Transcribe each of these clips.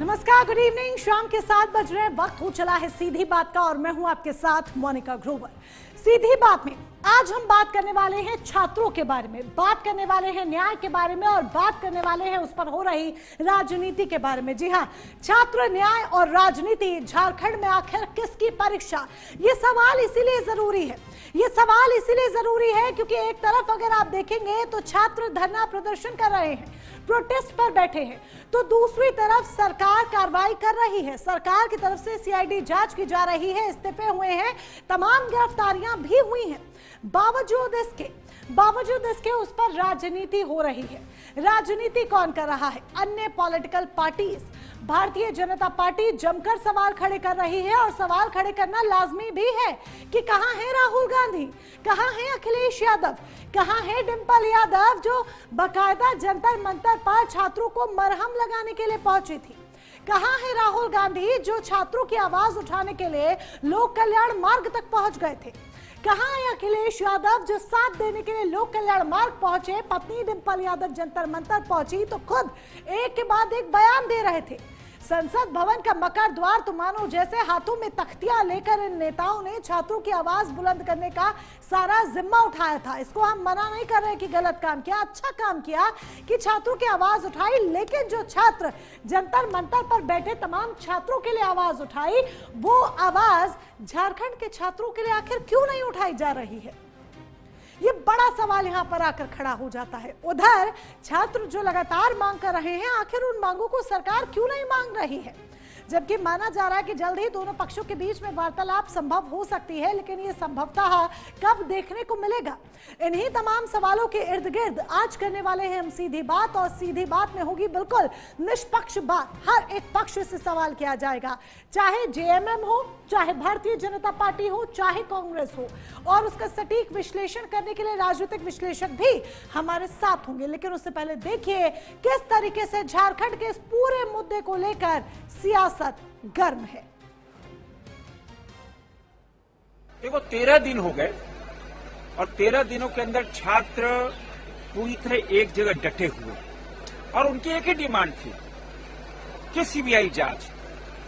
नमस्कार, good evening. शाम के 7 बज रहे हैं, वक्त हो चला है सीधी बात का और मैं हूं आपके साथ मोनिका ग्रोवर। सीधी बात में आज हम बात करने वाले हैं छात्रों के बारे में, बात करने वाले हैं न्याय के बारे में और बात करने वाले हैं उस पर हो रही राजनीति के बारे में। जी हां, छात्र न्याय और राजनीति, झारखंड में आखिर किसकी परीक्षा? ये सवाल इसीलिए जरूरी है, ये सवाल इसीलिए जरूरी है क्योंकि एक तरफ अगर आप देखेंगे तो छात्र धरना प्रदर्शन कर रहे हैं, प्रोटेस्ट पर बैठे हैं, तो दूसरी तरफ सरकार कार्रवाई कर रही है। सरकार की तरफ से सीआईडी जांच की जा रही है, इस्तीफे हुए हैं, तमाम गिरफ्तारियां भी हुई हैं। बावजूद इसके उस पर राजनीति हो रही है। राजनीति कौन कर रहा है? अन्य political parties. Bharatiya Janata party जमकर सवाल खड़े कर रही है और सवाल खड़े करना लाजमी भी है कि कहां है राहुल गांधी, कहां है अखिलेश यादव, कहां है डिंपल यादव जो बकायदा जंतर मंतर पर छात्रों को मरहम लगाने के लिए पहुंची थी। कहां है राहुल गांधी जो छात्रों की आवाज उठाने के लिए लोक कल्याण मार्ग तक पहुंच गए थे? कहां है अखिलेश यादव जो साथ देने के लिए लोक कल्याण मार्ग पहुंचे? पत्नी डिंपल यादव जंतर मंतर पहुंची तो खुद एक के बाद एक बयान दे रहे थे। संसद भवन का मकर द्वार तो मानो जैसे हाथों में तख्तियां लेकर इन नेताओं ने छात्रों की आवाज बुलंद करने का सारा जिम्मा उठाया था। इसको हम मना नहीं कर रहे कि गलत काम किया, अच्छा काम किया कि छात्रों की आवाज उठाई, लेकिन जो छात्र जंतर मंतर पर बैठे तमाम छात्रों के लिए आवाज उठाई, वो आवाज झारखंड के छात्रों के लिए आखिर क्यों नहीं उठाई जा रही है? ये बड़ा सवाल यहां पर आकर खड़ा हो जाता है। उधर छात्र जो लगातार मांग कर रहे हैं, आखिर उन मांगों को सरकार क्यों नहीं मांग रही है? जबकि माना जा रहा है कि जल्द ही दोनों पक्षों के बीच में वार्तालाप संभव हो सकती है, लेकिन ये संभवतः कब देखने को मिलेगा? इन्हीं तमाम सवालों के इर्द गिर्द आज करने वाले हैं हम सीधी बात, और सीधी बात में होगी बिल्कुल निष्पक्ष बात। हर एक पक्ष से सवाल किया जाएगा, चाहे जेएमएम हो, चाहे भारतीय जनता पार्टी हो, चाहे कांग्रेस हो, और उसका सटीक विश्लेषण करने के लिए राजनीतिक विश्लेषक भी हमारे साथ होंगे। लेकिन उससे पहले देखिए किस तरीके से झारखंड के इस पूरे मुद्दे को लेकर सियासत गर्म है। देखो, 13 दिन हो गए और 13 दिनों के अंदर छात्र पूरी तरह एक जगह डटे हुए, और उनकी एक ही डिमांड थी कि सीबीआई जांच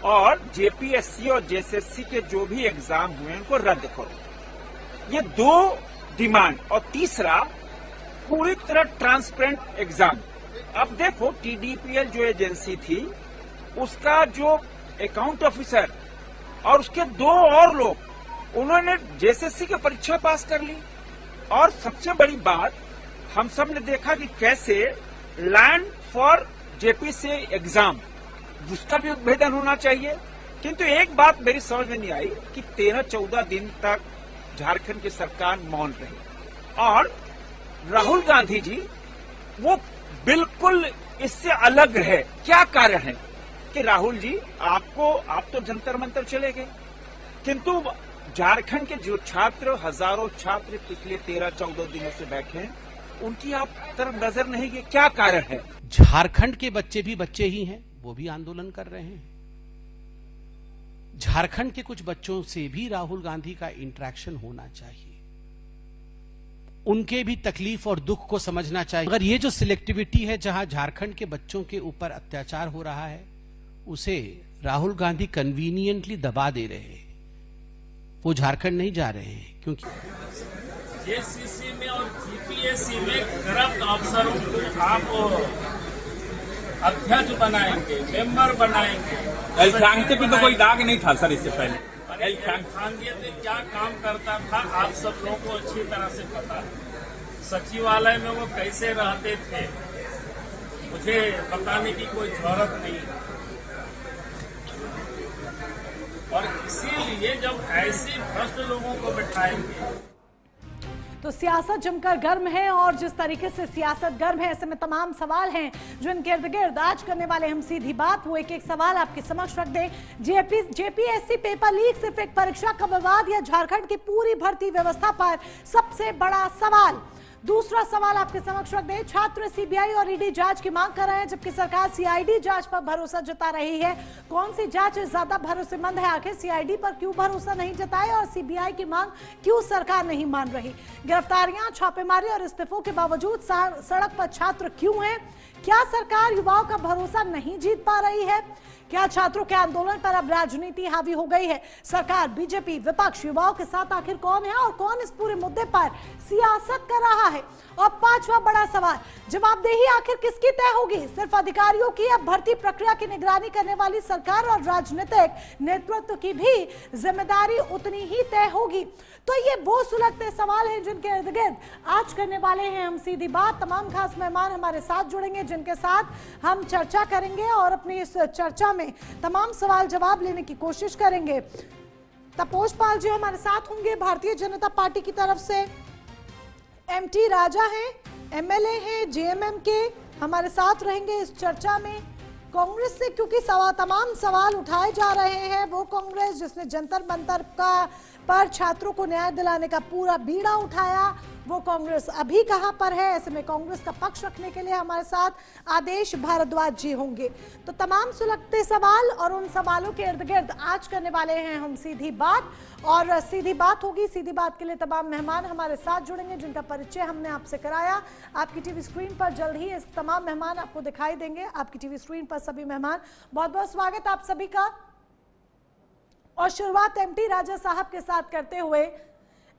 और जेपीएससी और जेएसएससी के जो भी एग्जाम हुए उनको रद्द करो। ये दो डिमांड, और तीसरा पूरी तरह ट्रांसपेरेंट एग्जाम। अब देखो, टीडीपीएल जो एजेंसी थी उसका जो अकाउंट ऑफिसर और उसके दो और लोग, उन्होंने जेएसएससी की परीक्षा पास कर ली। और सबसे बड़ी बात, हम सब ने देखा कि कैसे लैंड फॉर जेपीसी एग्जाम, उसका भी उद्भेदन होना चाहिए। किंतु एक बात मेरी समझ में नहीं आई कि 13-14 दिन तक झारखंड की सरकार मौन रही, और राहुल गांधी जी वो बिल्कुल इससे अलग है। क्या कारण है कि राहुल जी आप तो जंतर मंतर चले गए, किंतु झारखंड के जो छात्र, हजारों छात्र पिछले 13-14 दिनों से बैठे हैं, उनकी आप तरफ नजर नहीं गई। क्या कारण है? झारखंड के बच्चे भी बच्चे ही हैं, वो भी आंदोलन कर रहे हैं। झारखंड के कुछ बच्चों से भी राहुल गांधी का इंटरेक्शन होना चाहिए, उनके भी तकलीफ और दुख को समझना चाहिए। अगर ये जो सिलेक्टिविटी है, जहां झारखंड के बच्चों के ऊपर अत्याचार हो रहा है, उसे राहुल गांधी कन्वीनियंटली दबा दे रहे हैं, वो झारखंड नहीं जा रहे हैं। क्योंकि जेसीसी में और जीपीएससी में करप्ट अफसरों को आप अध्यक्ष बनाएंगे, मेंबर बनाएंगे। एलखांगते पे तो कोई दाग नहीं था सर इससे पहले। एलखांगे में क्या काम करता था आप सब लोगों को अच्छी तरह से पता है। सचिवालय में वो कैसे रहते थे मुझे बताने की कोई जरूरत नहीं, और इसीलिए जब ऐसे भ्रष्ट लोगों को बिठाएंगे तो सियासत जमकर गर्म है। और जिस तरीके से सियासत गर्म है, ऐसे में तमाम सवाल हैं जो इनके इर्द गिर्द आज करने वाले हम सीधी बात, वो एक एक सवाल आपके समक्ष रख दें। जेपीएससी पेपर लीक सिर्फ एक परीक्षा का विवाद या झारखंड की पूरी भर्ती व्यवस्था पर सबसे बड़ा सवाल? दूसरा सवाल आपके समक्ष रख दें, छात्र सीबीआई और ईडी जांच की मांग कर रहे हैं, जबकि सरकार सीआईडी जांच पर भरोसा जता रही है। कौन सी जांच ज्यादा भरोसेमंद है? आखिर सीआईडी पर क्यों भरोसा नहीं जताए और सीबीआई की मांग क्यों सरकार नहीं मान रही? गिरफ्तारियां, छापेमारी और इस्तीफों के बावजूद सड़क पर छात्र क्यों हैं? क्या सरकार युवाओं का भरोसा नहीं जीत पा रही है? क्या छात्रों के आंदोलन पर अब राजनीति हावी हो गई है? सरकार, बीजेपी, विपक्ष, युवाओं के साथ आखिर कौन है और कौन इस पूरे मुद्दे पर सियासत कर रहा है? और पांचवा बड़ा सवाल, जवाबदेही आखिर किसकी तय होगी? सिर्फ अधिकारियों की या भर्ती प्रक्रिया की निगरानी करने वाली सरकार और राजनीतिक नेतृत्व की भी जिम्मेदारी उतनी ही तय होगी? तो ये वो सुलगते सवाल हैं जिनके इर्द गिर्द आज करने वाले हैं हम सीधी बात। तमाम खास मेहमान हमारे साथ जुड़ेंगे जिनके साथ हम चर्चा करेंगे और अपनी इस चर्चा में तमाम सवाल जवाब लेने की कोशिश करेंगे। तपोज पाल जी हमारे साथ होंगे भारतीय जनता पार्टी की तरफ से, एमटी राजा हैं, एमएलए हैं जेएमएम के, हमारे साथ रहेंगे इस चर्चा में। कांग्रेस से क्योंकि तमाम सवाल उठाए जा रहे हैं, वो कांग्रेस जिसने जंतर मंतर पर छात्रों को न्याय दिलाने का पूरा बीड़ा उठाया, वो कांग्रेस अभी कहां पर है? ऐसे में कांग्रेस का पक्ष रखने के लिए हमारे साथ आदेश भारद्वाज जी होंगे। तो तमाम सुलगते सवाल और उन सवालों के इर्द गिर्द आज करने वाले हैं हम सीधी बात, और सीधी बात होगी। सीधी बात के लिए तमाम मेहमान हमारे साथ जुड़ेंगे जिनका परिचय हमने आपसे कराया। आपकी टीवी स्क्रीन पर जल्द ही इस तमाम मेहमान आपको दिखाई देंगे। आपकी टीवी स्क्रीन पर सभी मेहमान, बहुत बहुत स्वागत आप सभी का। और शुरुआत एमटी राजा साहब के साथ करते हुए,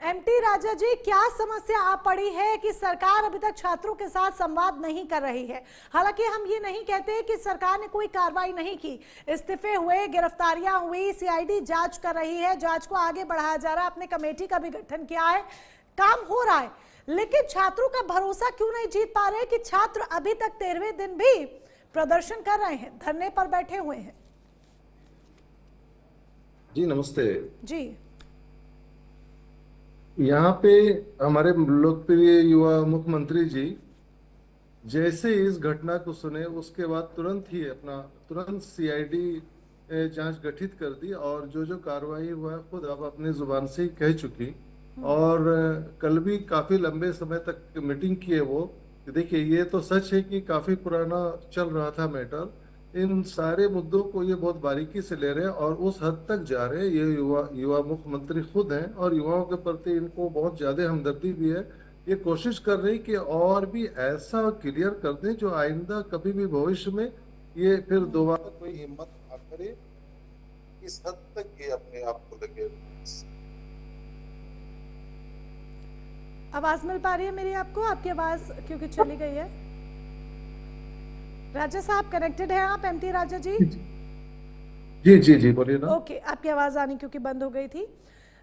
एमटी राजा जी, क्या समस्या आ पड़ी है कि सरकार अभी तक छात्रों के साथ संवाद नहीं कर रही है? हालांकि हम ये नहीं कहते कि सरकार ने कोई कार्रवाई नहीं की, इस्तीफे हुए, गिरफ्तारियां हुई, सीआईडी जांच कर रही है, जांच को आगे बढ़ाया जा रहा है, आपने कमेटी का भी गठन किया है, काम हो रहा है, लेकिन छात्रों का भरोसा क्यों नहीं जीत पा रहे कि छात्र अभी तक 13वें दिन भी प्रदर्शन कर रहे हैं, धरने पर बैठे हुए हैं? जी नमस्ते जी। यहाँ पे हमारे लोकप्रिय युवा मुख्यमंत्री जी जैसे इस घटना को सुने उसके बाद तुरंत सीआईडी जांच गठित कर दी और जो कार्रवाई हुआ खुद अब अपनी जुबान से ही कह चुकी। और कल भी काफी लंबे समय तक मीटिंग किए वो। देखिए ये तो सच है कि काफी पुराना चल रहा था मैटर, इन सारे मुद्दों को ये बहुत बारीकी से ले रहे हैं और उस हद तक जा रहे हैं। ये युवा मुख्यमंत्री खुद हैं और युवाओं के प्रति इनको बहुत ज्यादा हमदर्दी भी है। ये कोशिश कर रही कि और भी ऐसा क्लियर कर दें जो आइंदा कभी भी भविष्य में ये फिर दोबारा कोई हिम्मत ना करे। इस हद तक ये अपने आप को लगे। आवाज मिल पा रही है मेरी आपको? आपकी आवाज क्योंकि चली गई है। राजा साहब कनेक्टेड हैं आप? एमटी राजा जी जी बोलिए ना। ओके, आपकी आवाज आनी क्योंकि बंद हो गई थी।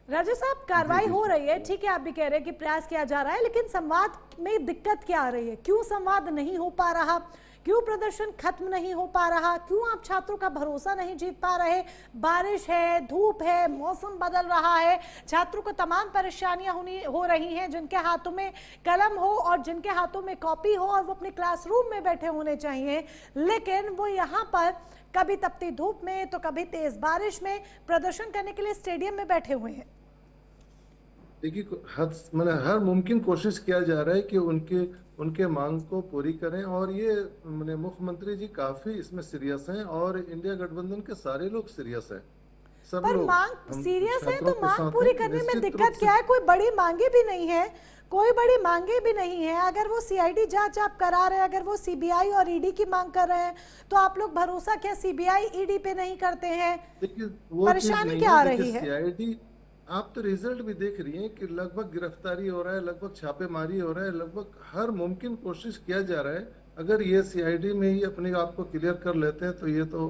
राजा साहब, कार्रवाई हो रही है, ठीक है, आप भी कह रहे हैं कि प्रयास किया जा रहा है, लेकिन संवाद में दिक्कत क्या आ रही है? क्यों संवाद नहीं हो पा रहा? क्यों प्रदर्शन खत्म नहीं हो पा रहा? क्यों आप छात्रों का भरोसा नहीं जीत पा रहे? बारिश है, धूप है, मौसम बदल रहा है, छात्रों को तमाम परेशानियां हो रही हैं, जिनके हाथों में कलम हो और जिनके हाथों में कॉपी हो और वो अपने क्लासरूम में बैठे होने चाहिए, लेकिन वो यहाँ पर कभी तपती धूप में तो कभी तेज बारिश में प्रदर्शन करने के लिए स्टेडियम में बैठे हुए हैं। देखिए हर मुमकिन कोशिश किया जा रहा है कि उनके मांग को पूरी करें और ये मुख्यमंत्री जी काफी इसमें सीरियस हैं और इंडिया गठबंधन के सारे लोग सीरियस हैं। सब पर लोग मांग सीरियस है तो मांग पूरी करने में दिक्कत क्या है? कोई बड़ी मांगे भी नहीं है, अगर वो सीआईडी जांच आप करा रहे हैं, अगर वो सीबीआई और ईडी की मांग कर रहे हैं, तो आप लोग भरोसा क्या सीबीआई ईडी पे नहीं करते हैं? परेशानी क्या आ रही है? सीआईडी आप तो रिजल्ट भी देख रही हैं कि लगभग गिरफ्तारी हो रहा है, लगभग छापेमारी हो रहा है, लगभग हर मुमकिन कोशिश किया जा रहा है। अगर ये सीआईडी में ही अपने आप को क्लियर कर लेते हैं तो ये तो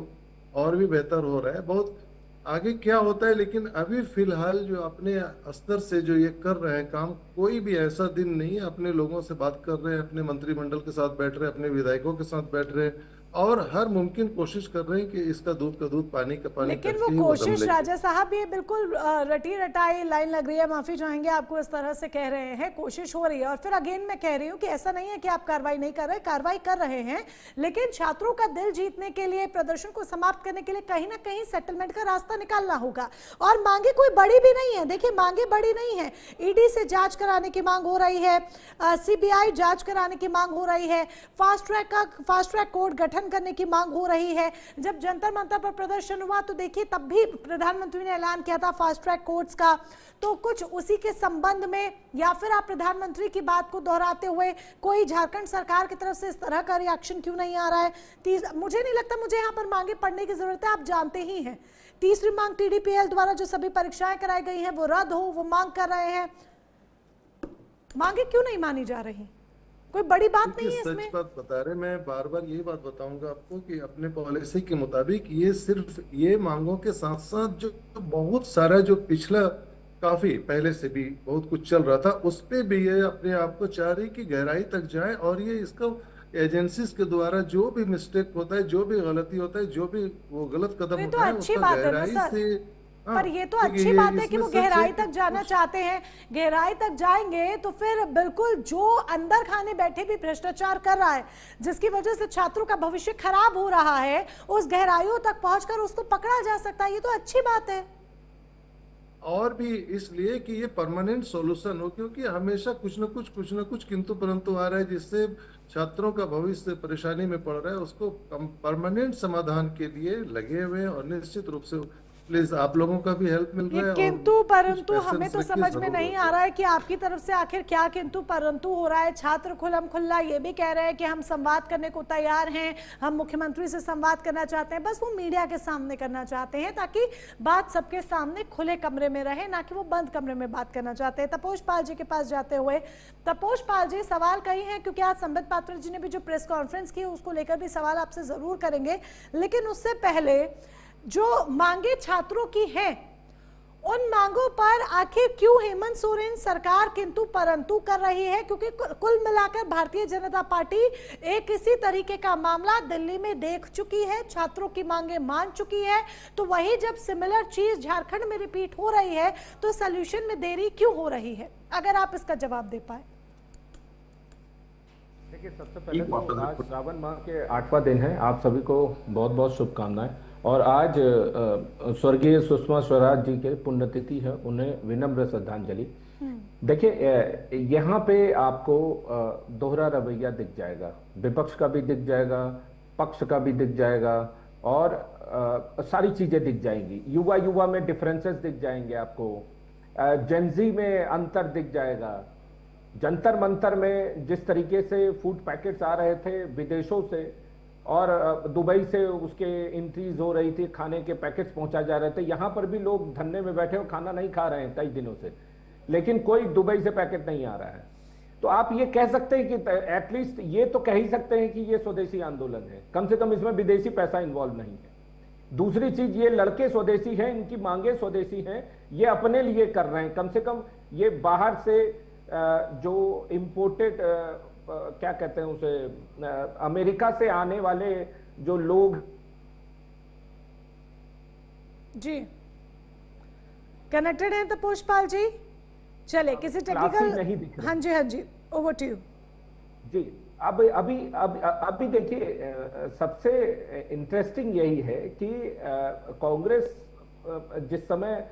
और भी बेहतर हो रहा है। बहुत आगे क्या होता है, लेकिन अभी फिलहाल जो अपने स्तर से जो ये कर रहे हैं काम, कोई भी ऐसा दिन नहीं है, अपने लोगों से बात कर रहे हैं, अपने मंत्रिमंडल के साथ बैठ रहे हैं, अपने विधायकों के साथ बैठ रहे हैं और हर मुमकिन कोशिश कर रहे हैं कि इसका दूध का दूध पानी का पानी। लेकिन वो कोशिश राजा साहब ये बिल्कुल रटी रटाई लाइन लग रही है, माफी चाहेंगे आपको इस तरह से कह रहे हैं, कोशिश हो रही है। और फिर अगेन मैं कह रही हूँ कि ऐसा नहीं है कि आप कार्रवाई नहीं कर रहे, कार्रवाई कर रहे हैं, लेकिन छात्रों का दिल जीतने के लिए, प्रदर्शन को समाप्त करने के लिए कहीं ना कहीं सेटलमेंट का रास्ता निकालना होगा। और मांगे कोई बड़ी भी नहीं है, देखिए मांगे बड़ी नहीं है, ईडी से जांच कराने की मांग हो रही है, सीबीआई जांच कराने की मांग हो रही है, फास्ट ट्रैक कोर्ट गठन गठन करने की मांग हो रही है। जब जंतर मंतर पर प्रदर्शन हुआ तो देखिए तब भी प्रधानमंत्री ने ऐलान किया था फास्ट ट्रैक कोर्ट्स का, तो कुछ उसी के संबंध में या फिर आप प्रधानमंत्री की बात को दोहराते हुए कोई झारखंड सरकार की तरफ से इस तरह का रिएक्शन क्यों नहीं आ रहा है? मुझे नहीं लगता मुझे यहाँ पर मांगे पढ़ने की जरूरत है, आप जानते ही हैं। तीसरी मांग टीडीपीएल द्वारा जो सभी परीक्षाएं कराई गई हैं वो रद्द हो, वो मांग कर रहे हैं। मांगे क्यों नहीं मानी जा रही? कोई बड़ी बात नहीं है इसमें। सच बात बता रहे, मैं बार बार यही बात बताऊंगा आपको कि अपने पॉलिसी के मुताबिक ये सिर्फ ये मांगों के साथ साथ जो बहुत सारा जो पिछला काफी पहले से भी बहुत कुछ चल रहा था उस पे भी ये अपने आप को चाह रही कि गहराई तक जाए और ये इसको एजेंसीज के द्वारा जो भी मिस्टेक होता है, जो भी गलती होता है, जो भी वो गलत कदम तो होता है अच्छी उसका बात है ना गहराई सर, से पर ये तो अच्छी बात है कि वो गहराई तक जाना चाहते हैं। गहराई तक जाएंगे तो फिर बिल्कुल जो अंदर खाने बैठे भी भ्रष्टाचार कर रहा है, जिसकी वजह से छात्रों का भविष्य खराब हो रहा है, उस गहराइयों तक पहुंचकर उसको पकड़ा जा सकता है। ये तो अच्छी बात है। और भी इसलिए कि ये परमानेंट सॉल्यूशन हो, क्योंकि हमेशा कुछ न कुछ किंतु परंतु आ रहा है जिससे छात्रों का भविष्य परेशानी में पड़ रहा है। उसको परमानेंट समाधान के लिए लगे हुए हैं और निश्चित रूप से प्लीज आप लोगों का भी हेल्प मिल रहा है। किंतु परंतु हमें तो समझ में नहीं आ रहा है कि आपकी तरफ से आखिर क्या किंतु परंतु हो रहा है। छात्र खुल्लम खुल्ला ये भी कह रहे हैं कि हम संवाद करने को तैयार हैं, हम मुख्यमंत्री से संवाद करना चाहते हैं, बस वो मीडिया के सामने करना चाहते हैं ताकि बात सबके सामने खुले कमरे में रहे, ना कि वो बंद कमरे में बात करना चाहते हैं। तपोष पाल जी के पास जाते हुए, तपोष पाल जी सवाल कई हैं क्योंकि आज संबित पात्रा जी ने भी जो प्रेस कॉन्फ्रेंस की उसको लेकर भी सवाल आपसे जरूर करेंगे, लेकिन उससे पहले जो मांगे छात्रों की हैं उन मांगों पर आखिर क्यों हेमंत सोरेन सरकार किंतु परंतु कर रही है? क्योंकि कुल मिलाकर भारतीय जनता पार्टी एक इसी तरीके का मामला दिल्ली में देख चुकी है, छात्रों की मांगे मान चुकी है, तो वही जब सिमिलर चीज झारखंड में रिपीट हो रही है तो सॉल्यूशन में देरी क्यों हो रही है? अगर आप इसका जवाब दे पाए। देखिए, सबसे पहले तो आज श्रावण माह के 8वां दिन है, आप सभी को बहुत बहुत शुभकामनाएं। और आज स्वर्गीय सुषमा स्वराज जी के पुण्यतिथि है, उन्हें विनम्र श्रद्धांजलि। देखिए, यहाँ पे आपको दोहरा रवैया दिख जाएगा, विपक्ष का भी दिख जाएगा, पक्ष का भी दिख जाएगा और सारी चीजें दिख जाएंगी। युवा में डिफरेंसेस दिख जाएंगे आपको, जेनजी में अंतर दिख जाएगा, जंतर मंतर में जिस तरीके से फूड पैकेट्स आ रहे थे विदेशों से और दुबई से उसके एंट्रीज हो रही थी, खाने के पैकेट्स पहुंचा जा रहे थे, यहाँ पर भी लोग धरने में बैठे और खाना नहीं खा रहे हैं कई दिनों से, लेकिन कोई दुबई से पैकेट नहीं आ रहा है। तो आप ये कह सकते हैं कि एटलीस्ट ये तो कह ही सकते हैं कि ये स्वदेशी आंदोलन है, कम से कम इसमें विदेशी पैसा इन्वॉल्व नहीं है। दूसरी चीज, ये लड़के स्वदेशी हैं, इनकी मांगे स्वदेशी हैं, ये अपने लिए कर रहे हैं, कम से कम ये बाहर से जो इम्पोर्टेड क्या कहते हैं उसे, अमेरिका से आने वाले जो लोग। जी कनेक्टेड हैं तपोष पाल जी? चले किसी टेक्निकल नहीं दिख रहा। हाँ जी ओवर टू यू जी। अभी देखिए, सबसे इंटरेस्टिंग यही है कि कांग्रेस जिस समय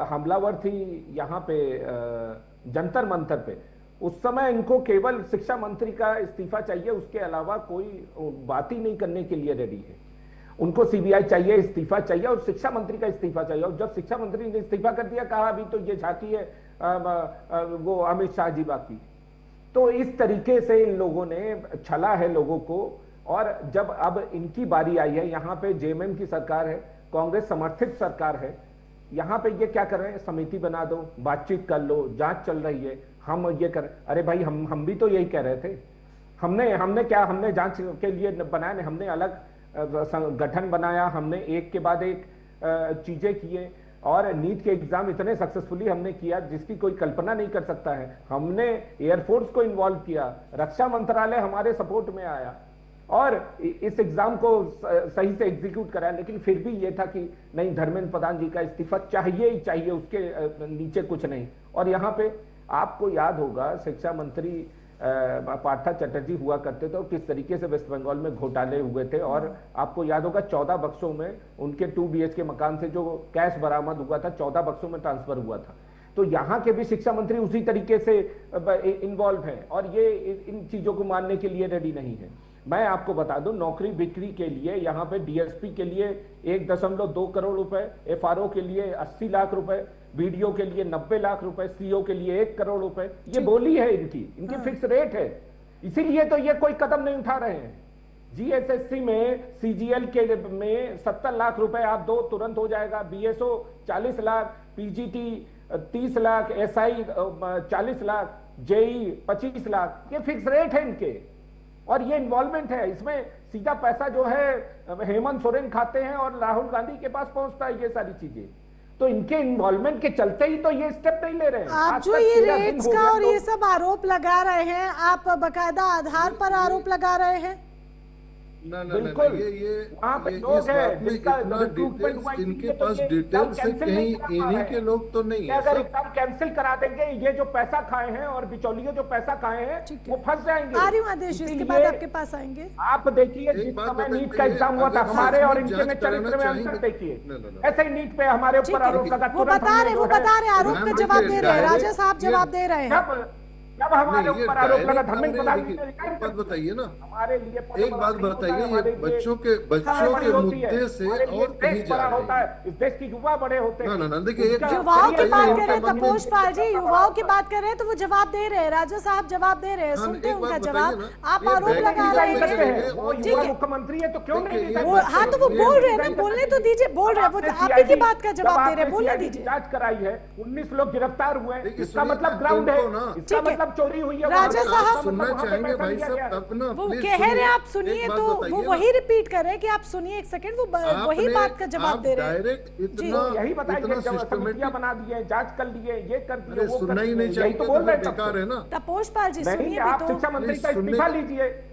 हमलावर थी यहाँ पे जंतर मंतर पे, उस समय इनको केवल शिक्षा मंत्री का इस्तीफा चाहिए, उसके अलावा कोई बात ही नहीं करने के लिए रेडी है। उनको सीबीआई चाहिए, इस्तीफा चाहिए और शिक्षा मंत्री का इस्तीफा चाहिए। और जब शिक्षा मंत्री ने इस्तीफा कर दिया, कहा अभी तो ये झांकी है वो अमित शाह जी बाकी। तो इस तरीके से इन लोगों ने छला है लोगों को। और जब अब इनकी बारी आई है, यहाँ पे जेएमएम की सरकार है, कांग्रेस समर्थित सरकार है, यहाँ पे ये क्या कर रहे हैं, समिति बना दो, बातचीत कर लो, जांच चल रही है, हम ये कर। अरे भाई, हम भी तो यही कह रहे थे। हमने जांच के लिए बनाया नहीं, हमने अलग गठन बनाया, हमने एक के बाद एक चीजें किए और नीट के एग्जाम इतने सक्सेसफुली हमने किया जिसकी कोई कल्पना नहीं कर सकता है। हमने एयरफोर्स को इन्वॉल्व किया, रक्षा मंत्रालय हमारे सपोर्ट में आया और इस एग्जाम को सही से एग्जीक्यूट कराया। लेकिन फिर भी ये था कि नहीं, धर्मेंद्र प्रधान जी का इस्तीफा चाहिए ही चाहिए, उसके नीचे कुछ नहीं। और यहाँ पे आपको याद होगा, शिक्षा मंत्री पार्था चटर्जी हुआ करते थे और किस तरीके से वेस्ट बंगाल में घोटाले हुए थे। और आपको याद होगा 14 बक्सों में उनके 2 BHK मकान से जो कैश बरामद हुआ था, 14 बक्सों में ट्रांसफर हुआ था। तो यहाँ के भी शिक्षा मंत्री उसी तरीके से इन्वॉल्व हैं और ये इन चीजों को मानने के लिए रेडी नहीं है। मैं आपको बता दूं, नौकरी बिक्री के लिए यहाँ पे डीएसपी के लिए 1.2 करोड़ रुपए, एफआरओ के लिए 80 लाख रुपए, बीडीओ के लिए 90 लाख रुपए, सीओ के लिए 1 करोड़ रुपए, ये बोली है इनकी फिक्स रेट है। इसीलिए तो ये कोई कदम नहीं उठा रहे हैं। जीएसएससी में सीजीएल के में 70 लाख रुपए आप दो, तुरंत हो जाएगा। BSO 40 lakh, PGT 30 lakh, SI 40 lakh, JE 25 lakh, ये फिक्स रेट है इनके। और ये इन्वॉल्वमेंट है, इसमें सीधा पैसा जो है हेमंत सोरेन खाते हैं और राहुल गांधी के पास पहुंचता है ये सारी चीजें। तो इनके इन्वॉल्वमेंट के चलते ही तो ये स्टेप नहीं ले रहे हैं। आप जो ये रेट्स का और ये सब आरोप लगा रहे हैं, आप बकायदा आधार पर आरोप लगा रहे हैं? बिल्कुल, ये वहाँ पे इस लोग हैं बात में जिनका इतना रिक्रूटमेंट हुआ, डिटेल्स इनके इसलिए तो पास ये डिटेल्स से कैंसिल कहीं नहीं कर पा इन्हीं रहे के हैं। लोग तो नहीं है अगर सर। एग्जाम कैंसिल करा देंगे, ये जो पैसा खाए हैं और बिचौलिए जो पैसा खाए हैं ठीक है। वो फंस जाएंगे। आ रही हूँ आदेश, इसके बाद आपके पास आएंगे। आप देखिए, जिस बात समय नीट बताइए, का एग्जाम हुआ था, अगर हमारे और सच में इनके जांच में चरित्र में कराना अंतर चाहेंगे- देखिए। नहीं। ऐसे ही नीट पे हमारे ठीक ऊपर है, आरोप लगा, वो तुरंत बता हमने रहे, जो वो है- बता रहे, आरोप का मैम, जवाब देखिए, दे रहे हैं, डायरेक्ट राजा साहब ये- जवाब दे रहे हैं। जब हमारे नहीं, ये ऊपर आरोप लगा, डायरेक्ट धर्मेंद्र हमने प्रधान देखिए, एक बात बताइए ना, हमारे लिए एक बात बताइए, ये बच्चों के मुद्दे से और कहीं जा रहे होता हैं। है। इस देश की युवा बड़े होते हैं। ना, देखिए, एक युवाओं की बात बताइए, करें उनका तपोष पाल जी, युवाओं की बात करें तो वो जवाब दे रहे हैं, राजा साहब जवाब दे रहे हैं, हाँ, सुनते हैं एक बात उनका बताइए जवाब। ना, आप ये आरोप बैग लगा की रहे बात हैं। करें, वो ठीक युवा है। मुख्यमंत्री है तो क्यों नहीं देखिए, डिसाइड वो करते? हाँ, तो वो बोल रहे हैं ना, बोलने तो दीजिए, बोल रहे हैं, वो आपने आप ही की CID बात का जवाब जब दे रहे हैं, आपने बोलने CID दीजिए। जांच कराई है, 19 लोग गिरफ्तार हुए, देखिए, इसका सुनिए, मतलब ग्राउंड है, उनको ना- इसका ठीक है। मतलब चोरी हुई है। राजा वहाँ पे, साहब, इसका सुनना मतलब वहाँ पे चाहेंगे पैसा भाई लिया साहब गया है। अपना, वो प्लीज कह रहे हैं, सुनिए। आप सुनिए एक बात तो बताइए वो ना। वही रिपीट कर रहे हैं कि आप सुनिए एक सेकंड, वो वही आपने- बात का जवाब दे रहे हैं। डायरेक्ट जी। इतना तो यही बताइए, इतना जब समितियां सिस्टमेटिक, बना दिए, जांच कर लिए, ये कर दिए, अरे वो कर सुनना ही दिए, नहीं यही चाहिए तो तो बोल रहे फिर हैं बेकार है ना। तपोष पाल जी नहीं, सुनिए आप भी तो। शिक्षा मंत्री प्लीज का सुनने इस्तीफा की- लीजिए,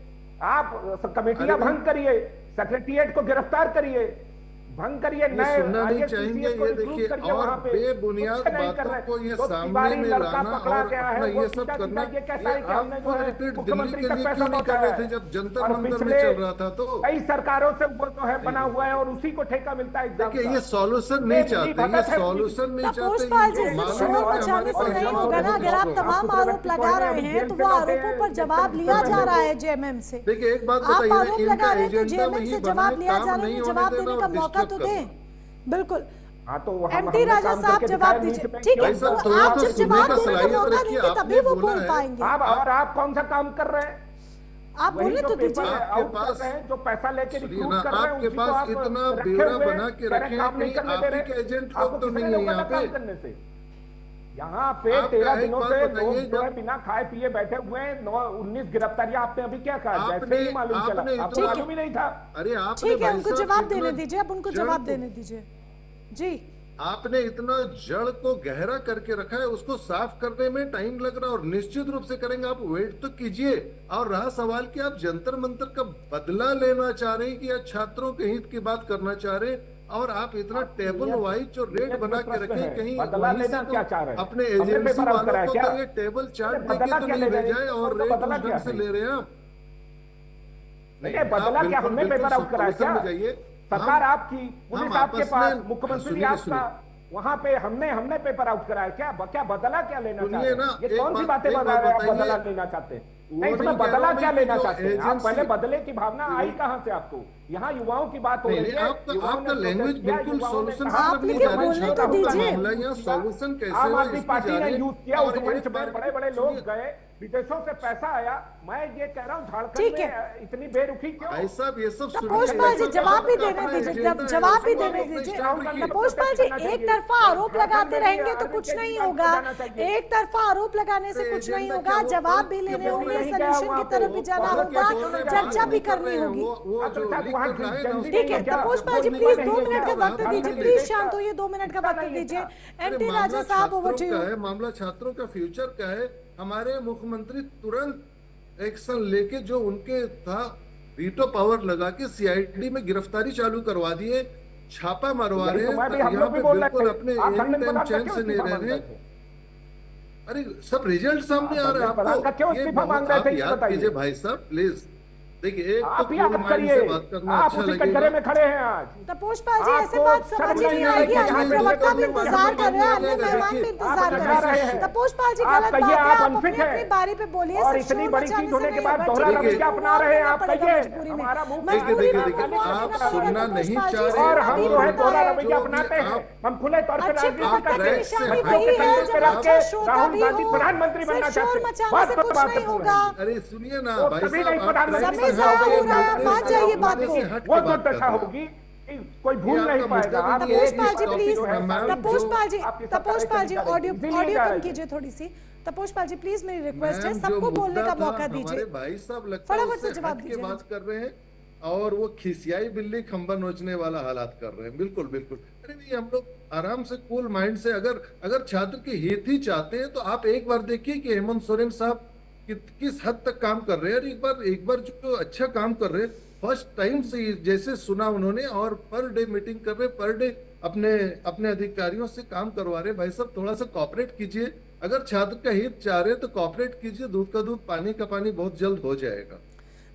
आप कमेटियां अरे भंग करिए, सेक्रेटरिएट को गिरफ्तार करिए, भंग करिए, ये नए सुनना नहीं IAS, चाहेंगे, CCS को ये रिक्रूट देखिए, करिए और वहाँ पे। बेबुनियाद कुछ नहीं कर बातों रहे। को ये तो सामने तिवारी में लड़का लाना पकड़ा और गया है, अपना वो ये सब सीधा करना, सीधा ये कहता है कि हमने जो आप है रिपीट दिल्ली मुख्यमंत्री के का लिए पैसा क्यों नहीं कर लौटाया रहे थे है। जब जंतर और मंतर में पिछले चल रहा था? तो कई सरकारों से वो जो है बना हुआ है और उसी को ठेका मिलता है एग्जाम देखिए, का। ये सॉल्यूशन नहीं चाहते, ये सॉल्यूशन नहीं तपोष चाहते। पाल जी, इनको सिर्फ मालूम शोर है कि मचाने हमारे से पास नहीं यहाँ होगा ना। बहुत अगर आप स्ट्रॉन्ग तमाम आपको आरोप लगा रहे हैं तो वो आरोपों पर जवाब लिया जा रहा है जेएमएम से। देखिए, एक बात आप बताइए, आरोप इनका लगा रहे हैं तो एजेंडा जेएमएम वही से बना जवाब है, लिया काम जा रहा नहीं है, होने जवाब देना देने और का मौका तो डिस्टर्ब दें। करना। बिल्कुल। हाँ, तो एमटी राजा साहब जवाब दीजिए। ठीक है, भाई साहब, तो थोड़ा आप तो जब सुनने जवाब का देने का सलाहियत मौका रखिए, देंगे आपने तभी वो बोला बोल है। पाएंगे। और आप कौन सा काम कर रहे हैं? आप वही बोले जो तो पेपर दीजिए। आपके आउट कर पास- रहे हैं, जो पैसा लेके सुनिए रिक्रूट ना, कर रहे हैं, आपके उसी को पास आप इतना रखे ब्यौरा हुए बना के कह रहे रखे काम हैं नहीं कि करने आप दे ही रहे। के एजेंट आपको लोग तो किसने नहीं है रोका यहाँ था काम पे। करने से? यहाँ पे आपका 13 एक दिनों बात से बताइए, लोग जो है जब- बिना खाए पिए बैठे हुए हैं, 19 गिरफ्तारियां आपने अभी क्या कहा? जैसे आपने- ही मालूम चला, आपने आपको इतना- मालूम ही नहीं था। अरे आपने ठीक है, भाई उनको साहब जवाब इतना देने दीजिए, अब उनको जड़ जवाब को- देने दीजिए जी। आपने इतना जड़ को गहरा करके रखा है, उसको साफ करने में टाइम लग रहा है और निश्चित रूप से करेंगे। आप वेट तो कीजिए। और रहा सवाल कि आप जंतर मंतर का बदला लेना चाह रहे हैं कि या छात्रों के हित की बात करना चाह रहे हैं, और आप इतना टेबल वाइज जो रेट बना के रखें, कहीं बदला वहीं से लेना तो क्या चाह रहे हैं? अपने हमने एजेंसी पेपर आउट वालों कराया को क्या? तो ये टेबल चार्ट बदला देके तो क्या नहीं ले रहे हैं? भेजा है और तो रेट बदला उस क्या ढंग से है? ले रहे हैं आप। नहीं, बदला क्या? हमने पेपर आउट कराया क्या? सरकार आपकी, पुलिस आपके पास, मुख्यमंत्री आपका, वहां पे हमने पेपर आउट कराया क्या? क्या बदला क्या लेना चाहते सुनिए ना, हैं? ये एक कौन सी बात- बातें एक बता बात रहे हैं? आप बताइए। बदला लेना चाहते हैं? वो नहीं, इसमें नहीं कह बदला रहा क्या मैं कि लेना जो चाहते हैं आप? एजेंसी- पहले बदले की भावना आई कहां से आपको? यहाँ युवाओं की बात हो नहीं, रही है। आपका युवाओं ने लैंग्वेज protest किया, बिल्कुल युवाओं ने सॉल्यूशन कहा- आप लेकिन बोलने तो दीजिए। मामला यहाँ सॉल्यूशन कैसे आम हो, आदमी इस पे पार्टी जा ने रहे हैं। यूज किया, और उस एक मंच बार- में बड़े बड़े लोग सुनिए, गए, विदेशों से पैसा आया। मैं ये कह रहा हूँ, झारखंड ठीक है। में इतनी बेरुखी क्यों? भाई साहब, ये सब तपोष पाल जी जवाब भी देने दीजिए, जवाब भी देने दीजिए। तपोष पाल जी, एक तरफा आरोप लगाते रहेंगे तो कुछ नहीं होगा। एक तरफा आरोप लगाने से कुछ नहीं होगा, जवाब भी लेने होंगे, सोल्यूशन की तरफ भी जाना होगा, चर्चा भी करनी होगी। ठीक है, तपोष पाल जी प्लीज 2 मिनट का वक्त दीजिए, प्लीज शांत होइए, 2 मिनट का वक्त दीजिए। एमटी राजा साहब, ओवर टू यू। मामला छात्रों का फ्यूचर का है। हमारे मुख्यमंत्री तुरंत एक्शन लेके जो उनके था, वीटो पावर लगा के सीआईडी में गिरफ्तारी चालू करवा दिए, छापा मरवा रहे हैं। यहाँ पे बिल्कुल अपने एनी टाइम चैन से नहीं रह रहे। अरे सब रिजल्ट सामने आ रहे हैं आपको। ये बहुत आप याद कीजिए भाई साहब प्लीज। देखिए, एक आप तो याद कूल माइंड करिए, से बात करना आप अच्छा उसी लगेगा। कटघरे में खड़े हैं आज। तपोषपाल जी, ऐसे आपको बात समझ शर्म ही नहीं नहीं आएगी। आएगी, अन्य यहाँ पे प्रवक्ता भी लोग इंतजार कर रहे हैं, अन्य देखिए, मेहमान भी आप इंतजार कर लगा रहे रहे हैं। हैं। तपोषपाल जी, आप गलत कहिए बात है, आप आप अनफिट अपनी हैं। अपनी बारी पे बोलिए। और सिर्फ इतनी शोर बड़ी मचाने चीज होने से के नहीं बाद होगा। दोहरा ठीक है, रवैया मुझको अपना और रहे हैं देना आप, पड़ेगा कहिए मजबूरी में। हमारा मुंह देखिए, मजबूरी में देखिए, आपको और आप देना पड़ेगा सुनना नहीं तपोषपाल जी, चाह रहे और सुनना हम भी जो है होता दोहरा है। रवैया अपनाते हैं, हम खुले तौर पे अच्छे राजनीति प्रवक्ता करते की हैं। निशानी बच्चों वही के है, कंधे पे जब रख अच्छा के श्रोता राहुल भी गांधी हो। प्रधानमंत्री बनना सिर्फ शोर चाहते हैं। मचाने बात से को कुछ बात नहीं को होगा। अरे सुनिए ना वो भाई कभी साहब, नहीं आप प्रधानमंत्री ट्रैक समय से ज़ाया हट हो रहा है, के आप मान जाइए बात मुद्दे को। से हट वो के जो बात कर दशा रहे हैं। होगी कोई भूल ये नहीं आपका पाएगा। मुद्दा आप नहीं है, एक तपोषपाल जी, टॉपिक प्लीज, में मैम तपोषपाल जी, आपकी सरकार तपोषपाल जी, चली ऑडियो जाएगी। ऑडियो कम जाएगी। कीजिए थोड़ी सी। तपोषपाल जी, प्लीज मेरी रिक्वेस्ट है, मैम, जो सबको बोलने मुद्दा का था, मौका हमारे दीजिए। भाई साहब लगता है फटाफट से उससे जवाब हट के दीजिए। बात कर रहे हैं और वो खिसियाई बिल्ली खंबा नोचने वाला हालात कर रहे हैं। बिल्कुल बिल्कुल, अरे नहीं, हम लोग आराम से कूल माइंड से अगर छात्र के हित ही चाहते हैं तो आप एक बार देखिए कि हेमंत सोरेन साहब किस हद तक काम कर रहे हैं। और एक बार जो अच्छा काम कर रहे हैं, फर्स्ट टाइम से जैसे सुना उन्होंने, और पर डे मीटिंग कर रहे, पर डे अपने अपने अधिकारियों से काम करवा रहे। भाई साहब, थोड़ा सा कॉपरेट कीजिए। अगर छात्र का हित चाह रहे हैं तो कॉपरेट कीजिए। दूध का दूध, पानी का पानी बहुत जल्द हो जाएगा।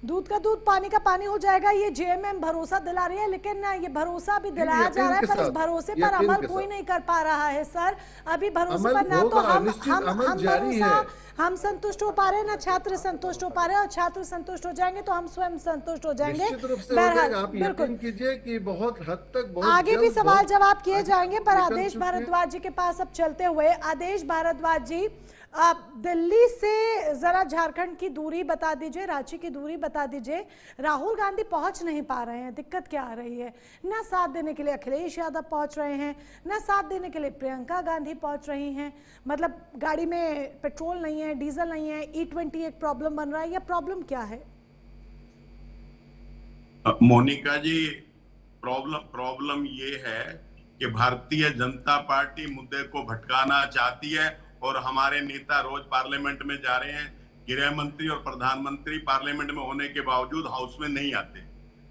दूध का दूध, पानी का पानी हो जाएगा, ये जेएमएम भरोसा दिला रही है, लेकिन ना ये भरोसा भी दिलाया जा रहा है, पर इस भरोसे पर अमल कोई नहीं कर पा रहा है। सर, अभी भरोसे पर ना तो हम संतुष्ट हो पा रहे हैं, ना छात्र संतुष्ट हो पा रहे हैं, और छात्र संतुष्ट हो जाएंगे तो हम स्वयं संतुष्ट हो जाएंगे। निश्चित रूप से हो जाएगा। आप यकीन कीजिए कि बहुत हद तक, बहुत आगे भी सवाल जवाब किए जाएंगे, पर निकल आदेश चुके हैं। भारद्वाज जी के पास अब चलते हुए, आदेश भारद्वाज जी, आप दिल्ली से जरा झारखंड की दूरी बता दीजिए, रांची की दूरी बता दीजिए। राहुल गांधी पहुंच नहीं पा रहे हैं, दिक्कत क्या आ रही है? ना साथ देने के लिए अखिलेश यादव पहुंच रहे हैं, ना साथ देने के लिए प्रियंका गांधी पहुंच रही हैं। मतलब गाड़ी में पेट्रोल नहीं है, डीजल नहीं है, E20 एक प्रॉब्लम बन रहा है, या प्रॉब्लम क्या है? मोनिका जी, प्रॉब्लम ये है कि भारतीय जनता पार्टी मुद्दे को भटकाना चाहती है, और हमारे नेता रोज पार्लियामेंट में जा रहे हैं। गृह मंत्री और प्रधानमंत्री पार्लियामेंट में होने के बावजूद हाउस में नहीं आते,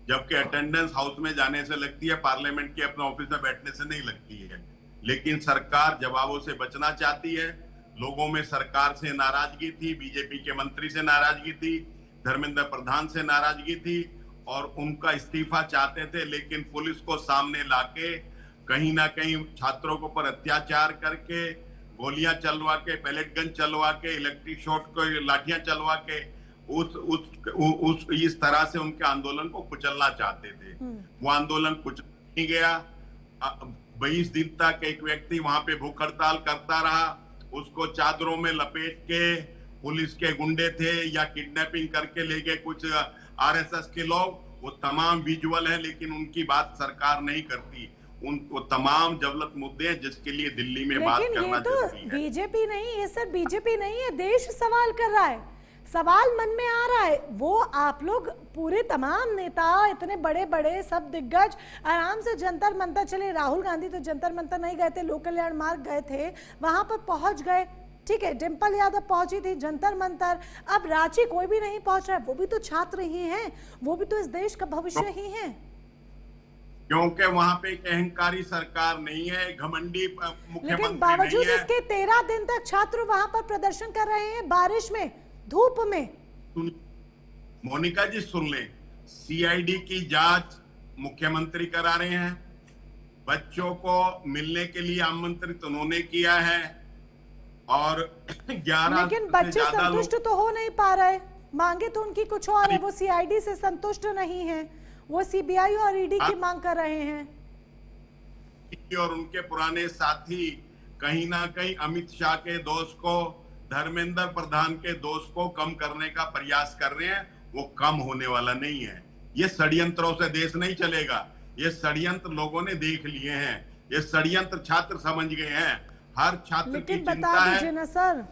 जबकि अटेंडेंस हाउस में जाने से लगती है, पार्लियामेंट के अपने ऑफिस में बैठने से नहीं लगती है। लेकिन सरकार जवाबों से बचना चाहती है। लोगों में सरकार से नाराजगी थी, बीजेपी के मंत्री से नाराजगी थी, धर्मेंद्र प्रधान से नाराजगी थी, और उनका इस्तीफा चाहते थे। लेकिन पुलिस को सामने लाके कहीं ना कहीं छात्रों के ऊपर अत्याचार करके, गोलियां चलवा के, पैलेट गन चलवा के, इलेक्ट्रिक शॉट को लाठियां चलवा के इस तरह से उनके आंदोलन को कुचलना चाहते थे। वो आंदोलन कुचल नहीं गया। 22 दिन तक एक व्यक्ति वहां पे भूख हड़ताल करता रहा। उसको चादरों में लपेट के पुलिस के गुंडे थे या किडनैपिंग करके ले गए कुछ आरएसएस के लोग। वो तमाम विजुअल है, लेकिन उनकी बात सरकार नहीं करती। उनको तमाम जवलत मुद्दे हैं जिसके लिए दिल्ली में बात करना जरूरी है। बीजेपी नहीं, ये सर बीजेपी नहीं है, देश सवाल कर रहा है, सवाल मन में आ रहा है। वो आप लोग पूरे तमाम नेता, इतने बड़े बड़े सब दिग्गज आराम से जंतर मंतर चले। राहुल गांधी तो जंतर मंतर नहीं गए थे, लोक कल्याण मार्ग गए थे, वहां पर पहुंच गए, ठीक है। डिम्पल यादव पहुंची थी जंतर मंतर। अब रांची कोई भी नहीं पहुंच रहा है, वो भी तो छात्र ही हैं, वो भी तो इस देश का भविष्य ही है। क्योंकि वहां पे एक अहंकारी सरकार नहीं है, घमंडी मुख्यमंत्री नहीं है। लेकिन बावजूद इसके 13 दिन तक छात्र वहां पर प्रदर्शन कर रहे हैं, बारिश में, धूप में। मोनिका जी सुन ले, सीआईडी की जांच मुख्यमंत्री करा रहे हैं। बच्चों को मिलने के लिए आमंत्रित उन्होंने किया है, और 11 लेकिन बच्चे संतुष्ट तो हो नहीं पा रहे। मांगे तो उनकी कुछ और है, वो सीआईडी से संतुष्ट नहीं है, वो सीबीआई और ईडी की मांग कर रहे हैं। और उनके पुराने साथी कहीं ना कहीं अमित शाह के दोस्त को, धर्मेंद्र प्रधान के दोस्त को कम करने का प्रयास कर रहे हैं। वो कम होने वाला नहीं है। ये षड्यंत्रों से देश नहीं चलेगा। ये षड्यंत्र लोगों ने देख लिए हैं। ये षड्यंत्र छात्र समझ गए हैं। हर छात्र की चिंता है। लेकिन बता दीजिए ना सर,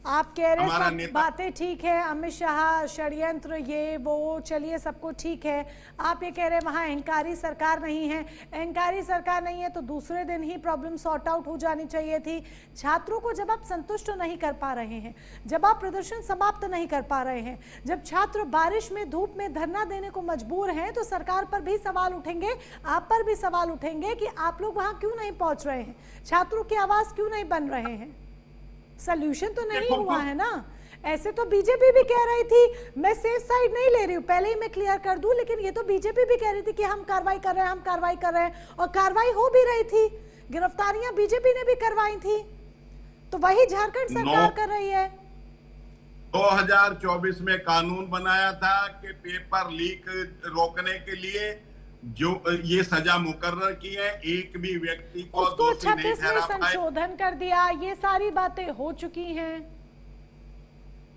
आप कह रहे सब बातें ठीक है, अमित शाह षड्यंत्र ये वो, चलिए सब कुछ ठीक है। आप ये कह रहे हैं वहाँ अहंकारी सरकार नहीं है। अहंकारी सरकार नहीं है तो दूसरे दिन ही प्रॉब्लम सॉर्ट आउट हो जानी चाहिए थी। छात्रों को जब आप संतुष्ट नहीं कर पा रहे हैं, जब आप प्रदर्शन समाप्त नहीं कर पा रहे हैं, जब छात्र बारिश में, धूप में धरना देने को मजबूर हैं, तो सरकार पर भी सवाल उठेंगे, आप पर भी सवाल उठेंगे कि आप लोग वहाँ क्यों नहीं पहुँच रहे हैं, छात्रों की आवाज़ क्यों नहीं बन रहे हैं। सॉल्यूशन तो नहीं हुआ है ना। ऐसे तो बीजेपी भी कह रही थी, मैं सेफ साइड नहीं ले रही हूँ, पहले ही मैं क्लियर कर दूं, लेकिन ये तो बीजेपी भी कह रही थी कि हम कार्रवाई कर रहे हैं, हम कार्रवाई कर रहे हैं, और कार्रवाई हो भी रही थी, गिरफ्तारियां बीजेपी ने भी करवाई थी। तो वही झारखंड सरकार कर रही है। 2024 में कानून बनाया था कि पेपर लीक रोकने के लिए जो ये सजा मुकर्रर की है, एक भी व्यक्ति को उसको दोषी नहीं 36 में ठहरा पाए। संशोधन कर दिया, ये सारी बातें हो चुकी हैं।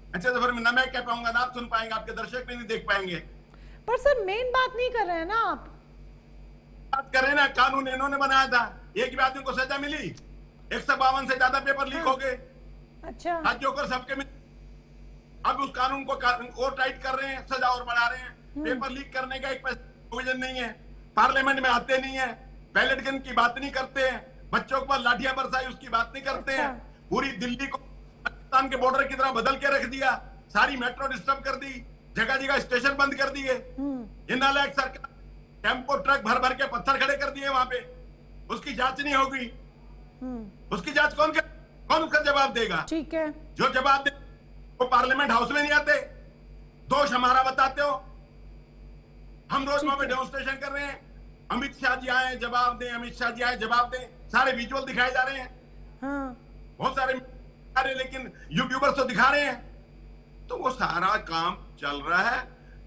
अच्छा, तो फिर ना मैं कह पाऊंगा, ना आप सुन पाएंगे, आपके दर्शक भी नहीं देख पाएंगे। पर सर मेन बात नहीं कर रहे हैं ना आप। बात कर रहे ना, कानून इन्होंने बनाया था, एक भी आदमी को सजा मिली, 152 से ज्यादा पेपर लीक हो गए। अच्छा, आज जोकर सबके मिल, अब उस कानून को और टाइट कर रहे हैं, सजा और बढ़ा रहे हैं। पेपर लीक करने का एक प्रोविजन नहीं है, पार्लियामेंट में आते नहीं है, बैलेट गन की बात नहीं करते हैं, बच्चों पर लाठियां बरसाई उसकी बात नहीं करते हैं। पूरी दिल्ली को पाकिस्तान के बॉर्डर की तरह बदल के रख दिया, सारी मेट्रो डिस्टर्ब कर दी, जगह जगह स्टेशन बंद कर दिए। नालायक सरकार टेम्पो ट्रक भर भर के पत्थर खड़े कर दिए वहां पे, उसकी जांच नहीं होगी। उसकी जांच कौन उसका जवाब देगा? ठीक है, जो जवाब दे वो पार्लियामेंट हाउस में नहीं आते, दोष हमारा बताते हो। हम रोज वहां पे डेमोन्स्ट्रेशन कर रहे हैं, अमित शाह जी आए जवाब दें, अमित शाह जी आए जवाब दें, सारे विजुअल दिखाए जा रहे हैं। बहुत सारे लेकिन यूट्यूबर्स तो दिखा रहे हैं, तो वो सारा काम चल रहा है।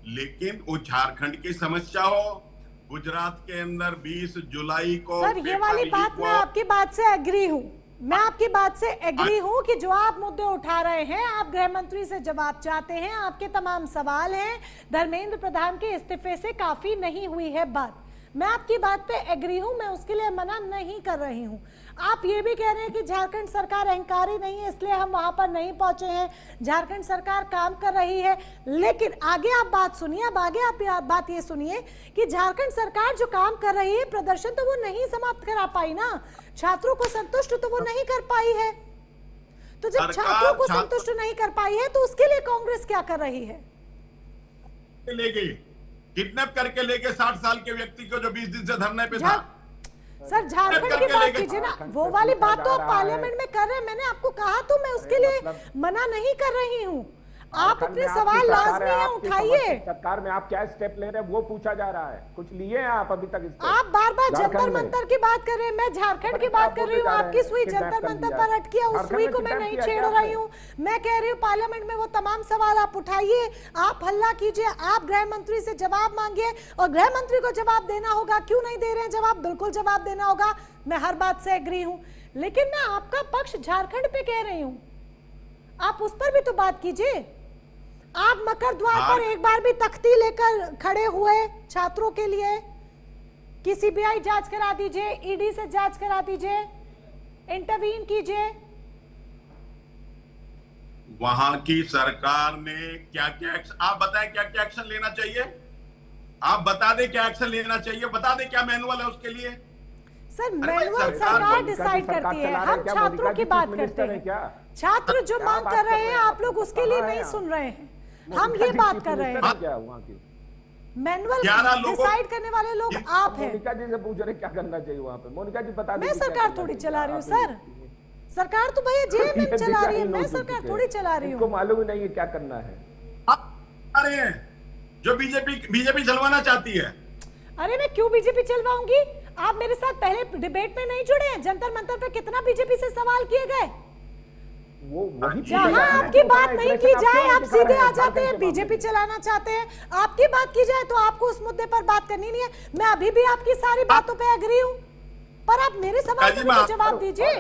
लेकिन वो झारखंड की समस्या हो, गुजरात के अंदर 20 जुलाई को सर ये वाली बात मैं आपकी बात से एग्री हूँ, मैं आपकी बात से एग्री हूँ कि जो आप मुद्दे उठा रहे हैं, आप गृह मंत्री से जवाब चाहते हैं, आपके तमाम सवाल हैं, धर्मेंद्र प्रधान के इस्तीफे से काफी नहीं हुई है बात, मैं आपकी बात पे एग्री हूँ, मैं उसके लिए मना नहीं कर रही हूँ। आप ये भी कह रहे हैं कि झारखंड सरकार अहंकारी नहीं है इसलिए हम वहां पर नहीं पहुंचे हैं, झारखंड सरकार काम कर रही है, लेकिन आगे आप बात सुनिए, अब आगे आप बात ये सुनिए कि झारखंड सरकार जो काम कर रही है, प्रदर्शन तो वो नहीं समाप्त करा पाई ना, छात्रों को संतुष्ट तो वो नहीं कर पाई है। तो जब छात्रों को संतुष्ट नहीं कर पाई है तो उसके लिए कांग्रेस क्या कर रही है? ले गई, किडनैप करके लेके 60 साल के व्यक्ति को जो 20 दिन से धरने पे था। सर झारखंड की बात कीजिए ना, वो वाली बात तो आप पार्लियामेंट में कर रहे हैं, मैंने आपको कहा तो मैं उसके लिए मना नहीं कर रही हूँ, आप अपने सवाल लाजमी है उठाइए। सरकार में आप क्या स्टेप ले रहे हैं वो पूछा जा रहा है, कुछ लिए हैं आप अभी तक? आप बार बार जंतर मंतर की बात कर रए हैं, मैं झारखंड की बात कर रही हूँ, आपकी सुई जंतर मंतर पर अटकी है, उस सुई को मैं नहीं छेड़ रही हूँ। मैं कह रही हूँ पार्लियामेंट में वो तमाम सवाल आप उठाइए, आप हल्ला कीजिए, आप गृह मंत्री से जवाब मांगिए, और गृह मंत्री को जवाब देना होगा, क्यों नहीं दे रहे हैं जवाब, बिल्कुल जवाब देना होगा, मैं हर बात से एग्री हूँ, लेकिन मैं आपका पक्ष झारखंड पे कह रही हूँ, आप उस पर भी तो बात कीजिए। आप मकर द्वार पर एक बार भी तख्ती लेकर खड़े हुए छात्रों के लिए कि सीबीआई जांच करा दीजिए, ईडी से जांच करा दीजिए, इंटरवीन कीजिए। वहां की सरकार ने क्या क्या आप बताएं क्या क्या एक्शन लेना चाहिए, आप बता दें क्या एक्शन लेना चाहिए, बता दें क्या मैनुअल है उसके लिए। सर मैनुअल सरकार डिसाइड करती है, हम छात्रों की बात करते हैं, छात्र जो मांग कर रहे हैं आप लोग उसके लिए नहीं सुन रहे हैं, हम ये बात कर रहे हैं, मैनुअल डिसाइड करने वाले लोग आप हैं। मोनिका जी से पूछ रहे क्या करना चाहिए वहाँ पे, मोनिका जी बता दें। मैं सरकार थोड़ी चला रही हूँ सर, सरकार तो भैया जेएमएम चला रही है, मैं सरकार थोड़ी चला रही हूँ। उनको मालूम ही नहीं है क्या करना है। आप रहे हैं जो बीजेपी चलवाना चाहती है। अरे मैं क्यों बीजेपी चलवाऊंगी, आप मेरे साथ पहले डिबेट में नहीं जुड़े हैं, जंतर मंतर पे कितना बीजेपी से सवाल किए गए, जहां आपकी बात नहीं की जाए आप सीधे आ जाते हैं, बीजेपी चलाना चाहते हैं, आपकी बात की जाए तो आपको उस मुद्दे पर बात करनी नहीं है। मैं अभी भी आपकी सारी बातों पे एग्री हूं, पर आप मेरे सवाल का जवाब दीजिए।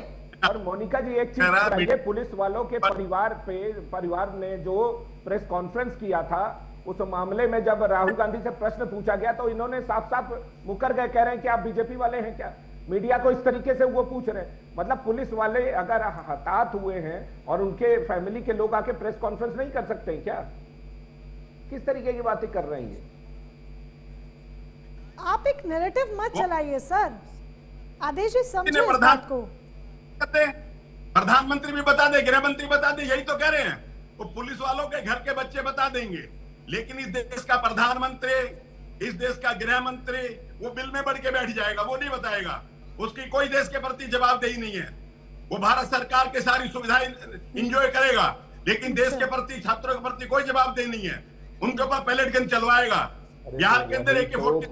और मोनिका जी एक चीज बताइए, पुलिस वालों के परिवार ने जो प्रेस कॉन्फ्रेंस किया था उस मामले में जब राहुल गांधी से प्रश्न पूछा गया तो इन्होंने साफ साफ मुकर गए, कह रहे हैं कि आप बीजेपी वाले हैं क्या, मीडिया को इस तरीके से वो पूछ रहे हैं। मतलब पुलिस वाले अगर हताहत हुए हैं और उनके फैमिली के लोग आके प्रेस कॉन्फ्रेंस नहीं कर सकते क्या, किस तरीके की बातें कर रहे हैं? आप एक नैरेटिव मत चलाइए सर, आदेश जी समझिए इस बात को। प्रधानमंत्री भी बता दे, गृह मंत्री बता दे, यही तो कह रहे हैं, वो पुलिस वालों के घर के बच्चे बता देंगे, लेकिन इस देश का प्रधानमंत्री, इस देश का गृह मंत्री वो बिल में बढ़ के बैठ जाएगा, वो नहीं बताएगा, उसकी कोई देश के प्रति जवाबदेही नहीं है, वो भारत सरकार के सारी सुविधाएं इंजॉय करेगा, लेकिन देश के प्रति, छात्रों के प्रति कोई जवाबदेही नहीं है। उनके ऊपर पैलेट गन चलवाएगा। बिहार के अंदर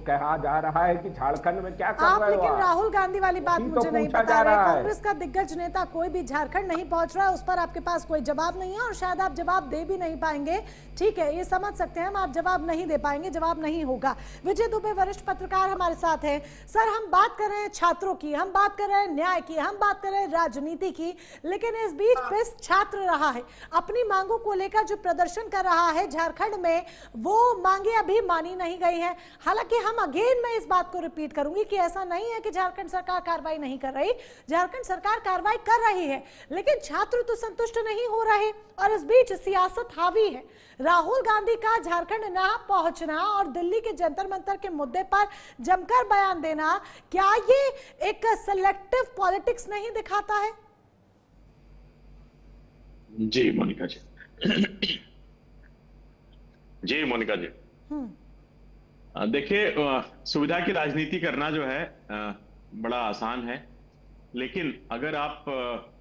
कहा जा रहा है कि झारखंड में क्या कर आप, रहे हो लेकिन आप? राहुल गांधी वाली बात यही मुझे तो नहीं पूछा बता जा रहे। रहा है। कांग्रेस का दिग्गज नेता कोई भी झारखंड नहीं पहुंच रहा है, उस पर आपके पास कोई जवाब नहीं है और शायद आप जवाब दे भी नहीं पाएंगे। ठीक है, ये समझ सकते हैं हम, आप जवाब नहीं दे पाएंगे, जवाब नहीं होगा। विजय दुबे वरिष्ठ पत्रकार हमारे साथ हैं। सर, हम बात कर रहे हैं छात्रों की, हम बात कर रहे हैं न्याय की, हम बात कर रहे हैं राजनीति की, लेकिन इस बीच प्रेस छात्र रहा है, अपनी मांगों को लेकर जो प्रदर्शन कर रहा है झारखंड में, वो मांगे अभी मानी नहीं गई हैं। हालांकि हम मैं इस बात को रिपीट करूंगी कि ऐसा नहीं है कि झारखंड सरकार कार्रवाई नहीं कर रही, झारखंड सरकार कार्रवाई कर रही है, लेकिन छात्र तो संतुष्ट नहीं हो रहे। और इस बीच सियासत हावी है। राहुल गांधी का झारखंड ना पहुंचना और दिल्ली के जंतर मंतर के मुद्दे पर जमकर बयान देना, क्या ये एक सेलेक्टिव पॉलिटिक्स नहीं दिखाता है? जी मोनिका जी। जी मोनिका जी, देखिए, सुविधा की राजनीति करना जो है बड़ा आसान है, लेकिन अगर आप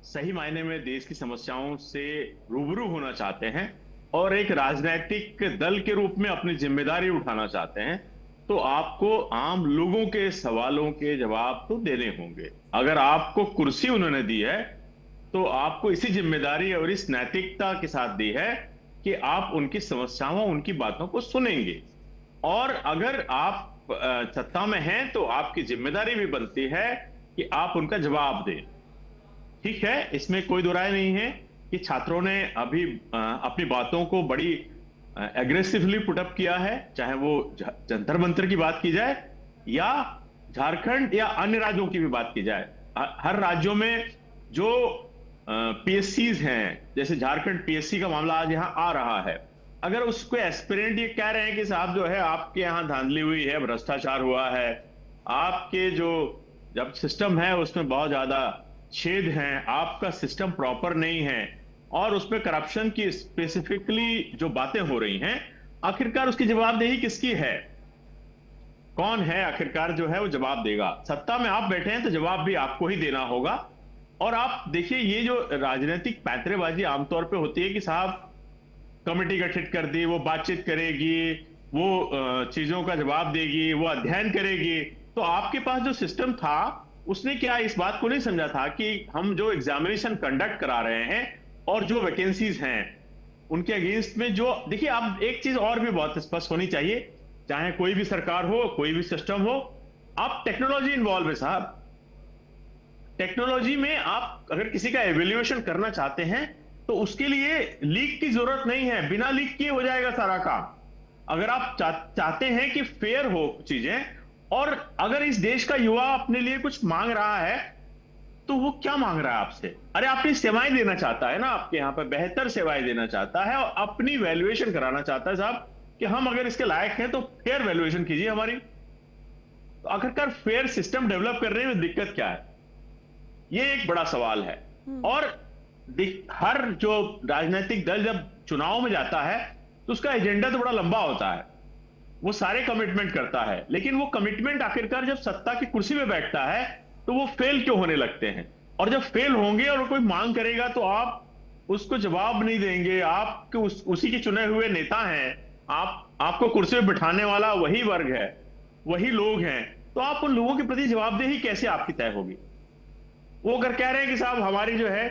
सही मायने में देश की समस्याओं से रूबरू होना चाहते हैं और एक राजनीतिक दल के रूप में अपनी जिम्मेदारी उठाना चाहते हैं, तो आपको आम लोगों के सवालों के जवाब तो देने होंगे। अगर आपको कुर्सी उन्होंने दी है तो आपको इसी जिम्मेदारी और इस नैतिकता के साथ दी है कि आप उनकी समस्याओं, उनकी बातों को सुनेंगे। और अगर आप सत्ता में हैं तो आपकी जिम्मेदारी भी बनती है कि आप उनका जवाब दें। ठीक है, इसमें कोई दो राय नहीं है कि छात्रों ने अभी अपनी बातों को बड़ी एग्रेसिवली पुटअप किया है, चाहे वो जंतर मंतर की बात की जाए या झारखंड या अन्य राज्यों की भी बात की जाए। हर राज्यों में जो पीएससीज हैं, जैसे झारखंड पीएससी का मामला आज यहां आ रहा है, अगर उसको एस्पिरेंट ये कह रहे हैं कि साहब जो है आपके यहाँ धांधली हुई है, भ्रष्टाचार हुआ है, आपके जो जब सिस्टम है उसमें बहुत ज्यादा छेद हैं, आपका सिस्टम प्रॉपर नहीं है और उसमें करप्शन की स्पेसिफिकली जो बातें हो रही हैं, आखिरकार उसकी जवाबदेही किसकी है? कौन है आखिरकार जो है वो जवाब देगा? सत्ता में आप बैठे हैं तो जवाब भी आपको ही देना होगा। और आप देखिए, ये जो राजनीतिक पैंतरेबाजी आमतौर पर होती है कि साहब कमेटी गठित कर दी, वो बातचीत करेगी, वो चीजों का जवाब देगी, वो अध्ययन करेगी, तो आपके पास जो सिस्टम था उसने क्या इस बात को नहीं समझा था कि हम जो एग्जामिनेशन कंडक्ट करा रहे हैं और जो वैकेंसीज हैं उनके अगेंस्ट में जो, देखिए अब एक चीज और भी बहुत स्पष्ट होनी चाहिए, चाहे कोई भी सरकार हो, कोई भी सिस्टम हो, आप टेक्नोलॉजी इन्वॉल्व है साहब। टेक्नोलॉजी में आप अगर किसी का एवेल्युएशन करना चाहते हैं तो उसके लिए लीक की जरूरत नहीं है, बिना लीक किए हो जाएगा सारा काम। अगर आप चाहते हैं कि फेयर हो चीजें, और अगर इस देश का युवा अपने लिए कुछ मांग रहा है तो वो क्या मांग रहा है आपसे? अरे अपनी सेवाएं देना चाहता है ना, आपके यहाँ पर बेहतर सेवाएं देना चाहता है और अपनी वैल्यूएशन कराना चाहता है साहब कि हम अगर इसके लायक हैं तो फेयर वैल्यूएशन कीजिए हमारी। तो आखिरकार फेयर सिस्टम डेवलप करने में दिक्कत क्या है, ये एक बड़ा सवाल है। और हर जो राजनीतिक दल जब चुनाव में जाता है तो उसका एजेंडा तो बड़ा लंबा होता है, वो सारे कमिटमेंट करता है, लेकिन वो कमिटमेंट आखिरकार जब सत्ता की कुर्सी में बैठता है तो वो फेल क्यों होने लगते हैं? और जब फेल होंगे और कोई मांग करेगा तो आप उसको जवाब नहीं देंगे, आपके उसी के चुने हुए नेता हैं, आपको कुर्सी में बिठाने वाला वही वर्ग है, वही लोग हैं, तो आप उन लोगों के प्रति जवाबदेही कैसे आपकी तय होगी? वो अगर कह रहे हैं कि साहब हमारी जो है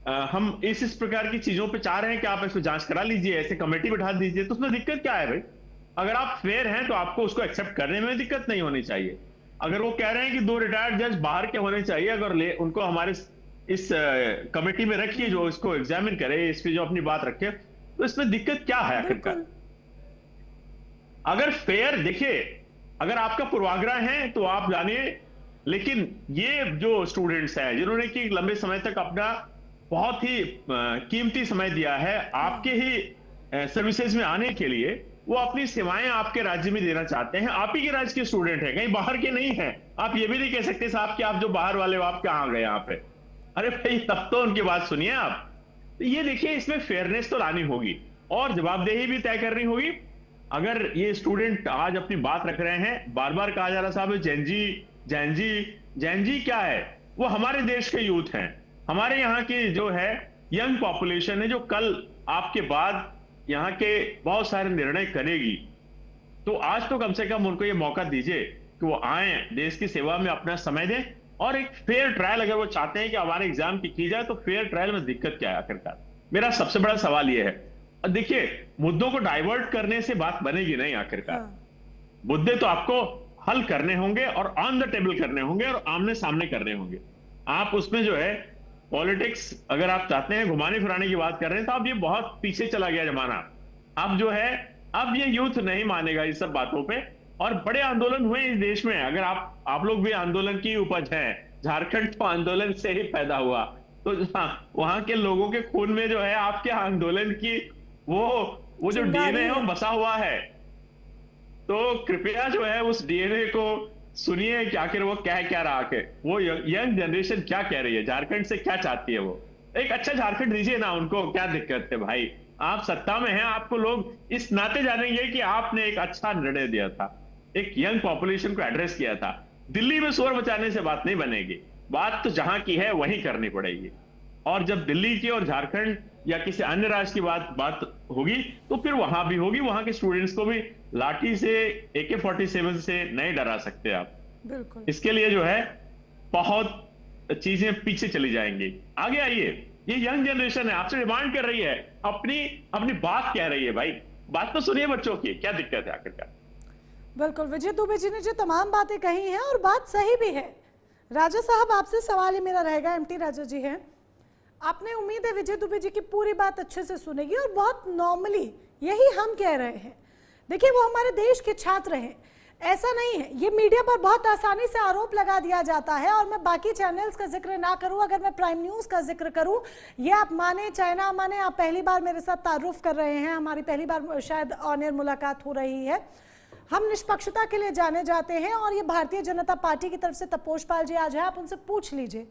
हम इस प्रकार की चीजों पे चाह रहे हैं कि आप इसको जांच करा लीजिए, ऐसे कमेटी बिठा दीजिए, तो उसमें दिक्कत क्या है भाई? अगर आप फेयर हैं तो आपको उसको एक्सेप्ट करने में दिक्कत नहीं होनी चाहिए। अगर वो कह रहे हैं कि 2 रिटायर्ड जज बाहर के होने चाहिए, अगर उनको हमारे इस कमेटी में रखिए जो इसको एग्जामिन करे, इस पे जो अपनी बात रखे, तो इसमें दिक्कत क्या है आखिरकार? अगर फेयर, देखिए अगर आपका पूर्वाग्रह है तो आप जानिए, लेकिन ये जो स्टूडेंट्स हैं जिन्होंने कि लंबे समय तक अपना बहुत ही कीमती समय दिया है आपके ही सर्विसेज में आने के लिए, वो अपनी सेवाएं आपके राज्य में देना चाहते हैं, आप ही के राज्य के स्टूडेंट हैं, कहीं बाहर के नहीं हैं। आप ये भी नहीं कह सकते साहब कि आप जो बाहर वाले हो आप क्या आ गए यहाँ पे। अरे भाई तब तो उनकी बात सुनिए आप। तो ये देखिए, इसमें फेयरनेस तो लानी होगी और जवाबदेही भी तय करनी होगी। अगर ये स्टूडेंट आज अपनी बात रख रहे हैं, बार बार कहा जा रहा साहब जैन जी क्या है? वो हमारे देश के यूथ हैं, हमारे यहाँ की जो है यंग पॉपुलेशन है, जो कल आपके बाद यहाँ के बहुत सारे निर्णय करेगी, तो आज तो कम से कम उनको ये मौका दीजिए कि वो आए, देश की सेवा में अपना समय दें, और एक फेयर ट्रायल, अगर वो चाहते हैं कि हमारे एग्जाम की जाए तो फेयर ट्रायल में दिक्कत क्या है आखिरकार? मेरा सबसे बड़ा सवाल ये है। देखिए, मुद्दों को डाइवर्ट करने से बात बनेगी नहीं आखिरकार। मुद्दे तो आपको हल करने होंगे और ऑन द टेबल करने होंगे और आमने सामने करने होंगे। आप उसमें जो है पॉलिटिक्स, अगर आप चाहते हैं घुमाने फिराने की बात कर रहे हैं, तो अब ये बहुत पीछे चला गया जमाना। अब जो है, अब ये यूथ नहीं मानेगा इस सब बातों पे। और बड़े आंदोलन हुए इस देश में, अगर आप लोग भी आंदोलन की उपज हैं। झारखंड तो आंदोलन से ही पैदा हुआ, तो वहां के लोगों के खून में जो है आपके आंदोलन की वो जो डीएनए है वो बसा हुआ है। तो कृपया जो है उस डीएनए को सुनिए कि आखिर वो क्या रहा है, वो यंग जनरेशन क्या कह रही है, झारखंड से क्या चाहती है। वो एक अच्छा झारखंड दीजिए ना उनको, क्या दिक्कत है भाई? आप सत्ता में हैं, आपको लोग इस नाते जानेंगे कि आपने एक अच्छा निर्णय दिया था, एक यंग पॉपुलेशन को एड्रेस किया था। दिल्ली में शोर मचाने से बात नहीं बनेगी, बात तो जहां की है वहीं करनी पड़ेगी। और जब दिल्ली की और झारखंड या किसी अन्य राज्य की बात होगी तो फिर वहां भी होगी। वहां के स्टूडेंट्स को भी लाठी से, AK-47 से नहीं डरा सकते आप। बिल्कुल। इसके लिए जो है बहुत चीजें पीछे चली जाएंगी। आगे आइए, ये यंग जनरेशन है, आपसे डिमांड कर रही है, अपनी बात कह रही है। भाई बात तो सुनिए बच्चों की, क्या दिक्कत है आखिरकार? बिल्कुल, विजय दुबे जी ने जो तमाम बातें कही हैं और बात सही भी है। राजा साहब, आपसे सवाल ही मेरा रहेगा, MT राजा जी हैं, आपने उम्मीद है विजय दुबे जी की पूरी बात अच्छे से सुनेगी और बहुत नॉर्मली यही हम कह रहे हैं। देखिए, वो हमारे देश के छात्र हैं, ऐसा नहीं है। ये मीडिया पर बहुत आसानी से आरोप लगा दिया जाता है और मैं बाकी चैनल्स का जिक्र ना करूं, अगर मैं प्राइम न्यूज का जिक्र करूं, ये आप माने चाहे ना माने, आप पहली बार मेरे साथ तारुफ कर रहे हैं, हमारी पहली बार शायद ऑन एयर मुलाकात हो रही है। हम निष्पक्षता के लिए जाने जाते हैं और ये भारतीय जनता पार्टी की तरफ से तपोष पाल जी आज है, आप उनसे पूछ लीजिए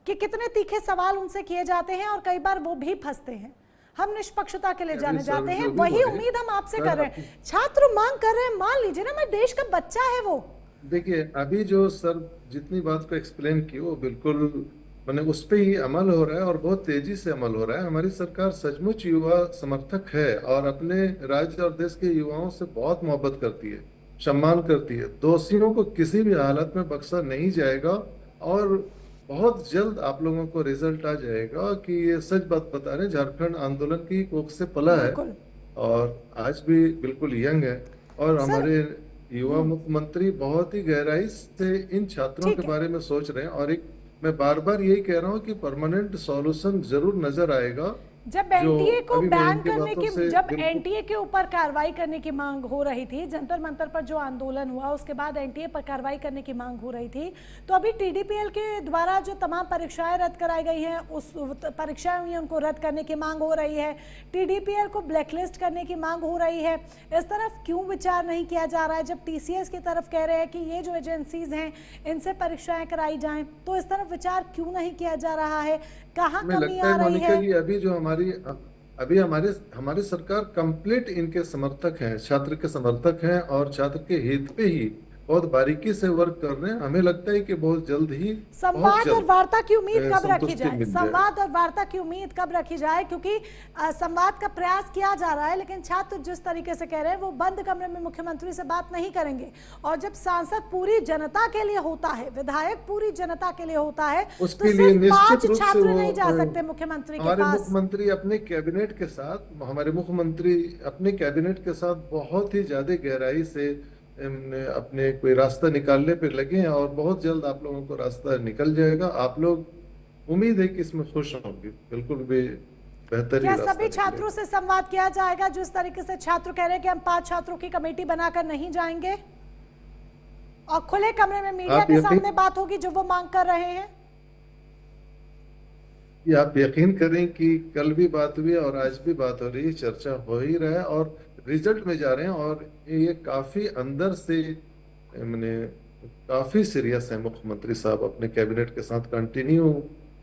कि कितने तीखे सवाल उनसे किए जाते हैं और कई बार वो भी फंसते हैं। हम निष्पक्षता के लिए जाने जाते हैं, वही उम्मीद हम आपसे कर रहे हैं। छात्र मांग कर रहे हैं, मान लीजिए ना, मैं देश का बच्चा है वो। देखिए, अभी जो सर जितनी बात को एक्सप्लेन की वो बिल्कुल मैंने उस पे ही अमल हो रहा है और बहुत तेजी से अमल हो रहा है। हमारी सरकार सचमुच युवा समर्थक है और अपने राज्य और देश के युवाओं से बहुत मोहब्बत करती है, सम्मान करती है। दोषियों को किसी भी हालत में बख्शा नहीं जाएगा और बहुत जल्द आप लोगों को रिजल्ट आ जाएगा कि ये सच बात बता रहे हैं। झारखंड आंदोलन की कोख से पला है और आज भी बिल्कुल यंग है और हमारे युवा मुख्यमंत्री बहुत ही गहराई से इन छात्रों के बारे में सोच रहे हैं। और एक मैं बार बार यही कह रहा हूँ कि परमानेंट सॉल्यूशन जरूर नजर आएगा। जब एनटीए को बैन करने की, जब एनटीए के ऊपर कार्रवाई करने की मांग हो रही थी, जंतर मंतर पर जो आंदोलन हुआ उसके बाद एनटीए पर कार्रवाई करने की मांग हो रही थी, तो अभी टीडीपीएल के द्वारा जो तमाम परीक्षाएं रद्द कराई गई हैं, उस परीक्षाएं हुई उनको रद्द करने की मांग हो रही है, टीडीपीएल को ब्लैकलिस्ट करने की मांग हो रही है। इस तरफ क्यों विचार नहीं किया जा रहा है? जब टीसीएस की तरफ कह रहे हैं कि ये जो एजेंसीज हैं इनसे परीक्षाएं कराई जाएं, तो इस तरफ विचार क्यों नहीं किया जा रहा है? कहाँ कमी आ रही है? अभी जो हमारी सरकार कंप्लीट इनके समर्थक हैं, छात्र के समर्थक हैं और छात्र के हित पे ही बहुत बारीकी से वर्क कर रहे हैं। हमें लगता है कि बहुत जल्द ही संवाद और वार्ता की उम्मीद कब रखी जाए? संवाद और वार्ता की उम्मीद कब रखी जाए? क्योंकि संवाद का प्रयास किया जा रहा है, लेकिन छात्र जिस तरीके से कह रहे हैं वो बंद कमरे में मुख्यमंत्री से बात नहीं करेंगे। और जब सांसद पूरी जनता के लिए होता है, विधायक पूरी जनता के लिए होता है, उसके लिए निश्चित रूप से छात्र नहीं जा सकते मुख्यमंत्री के पास। मुख्यमंत्री अपने कैबिनेट के साथ, हमारे मुख्यमंत्री अपने कैबिनेट के साथ बहुत ही ज्यादा गहराई से अपने कोई रास्ता निकालने पे लगे हैं और बहुत जल्द आप लोगों को रास्ता निकल जाएगा। आप लोग उम्मीद है कि इसमें खुश होंगे, बिल्कुल भी बेहतर। क्या सभी छात्रों से संवाद किया जाएगा? जिस तरीके से छात्र कह रहे हैं कि हम 5 छात्रों की कमेटी बनाकर नहीं जाएंगे और खुले कमरे में मीडिया के सामने बात होगी जो वो मांग कर रहे हैं। ये आप यकीन करें कि कल भी बात हुई और आज भी बात हो रही है, चर्चा हो ही रहा है और रिजल्ट में जा रहे हैं। और ये काफी अंदर से मैंने काफी सीरियस है मुख्यमंत्री साहब, अपने कैबिनेट के साथ कंटिन्यू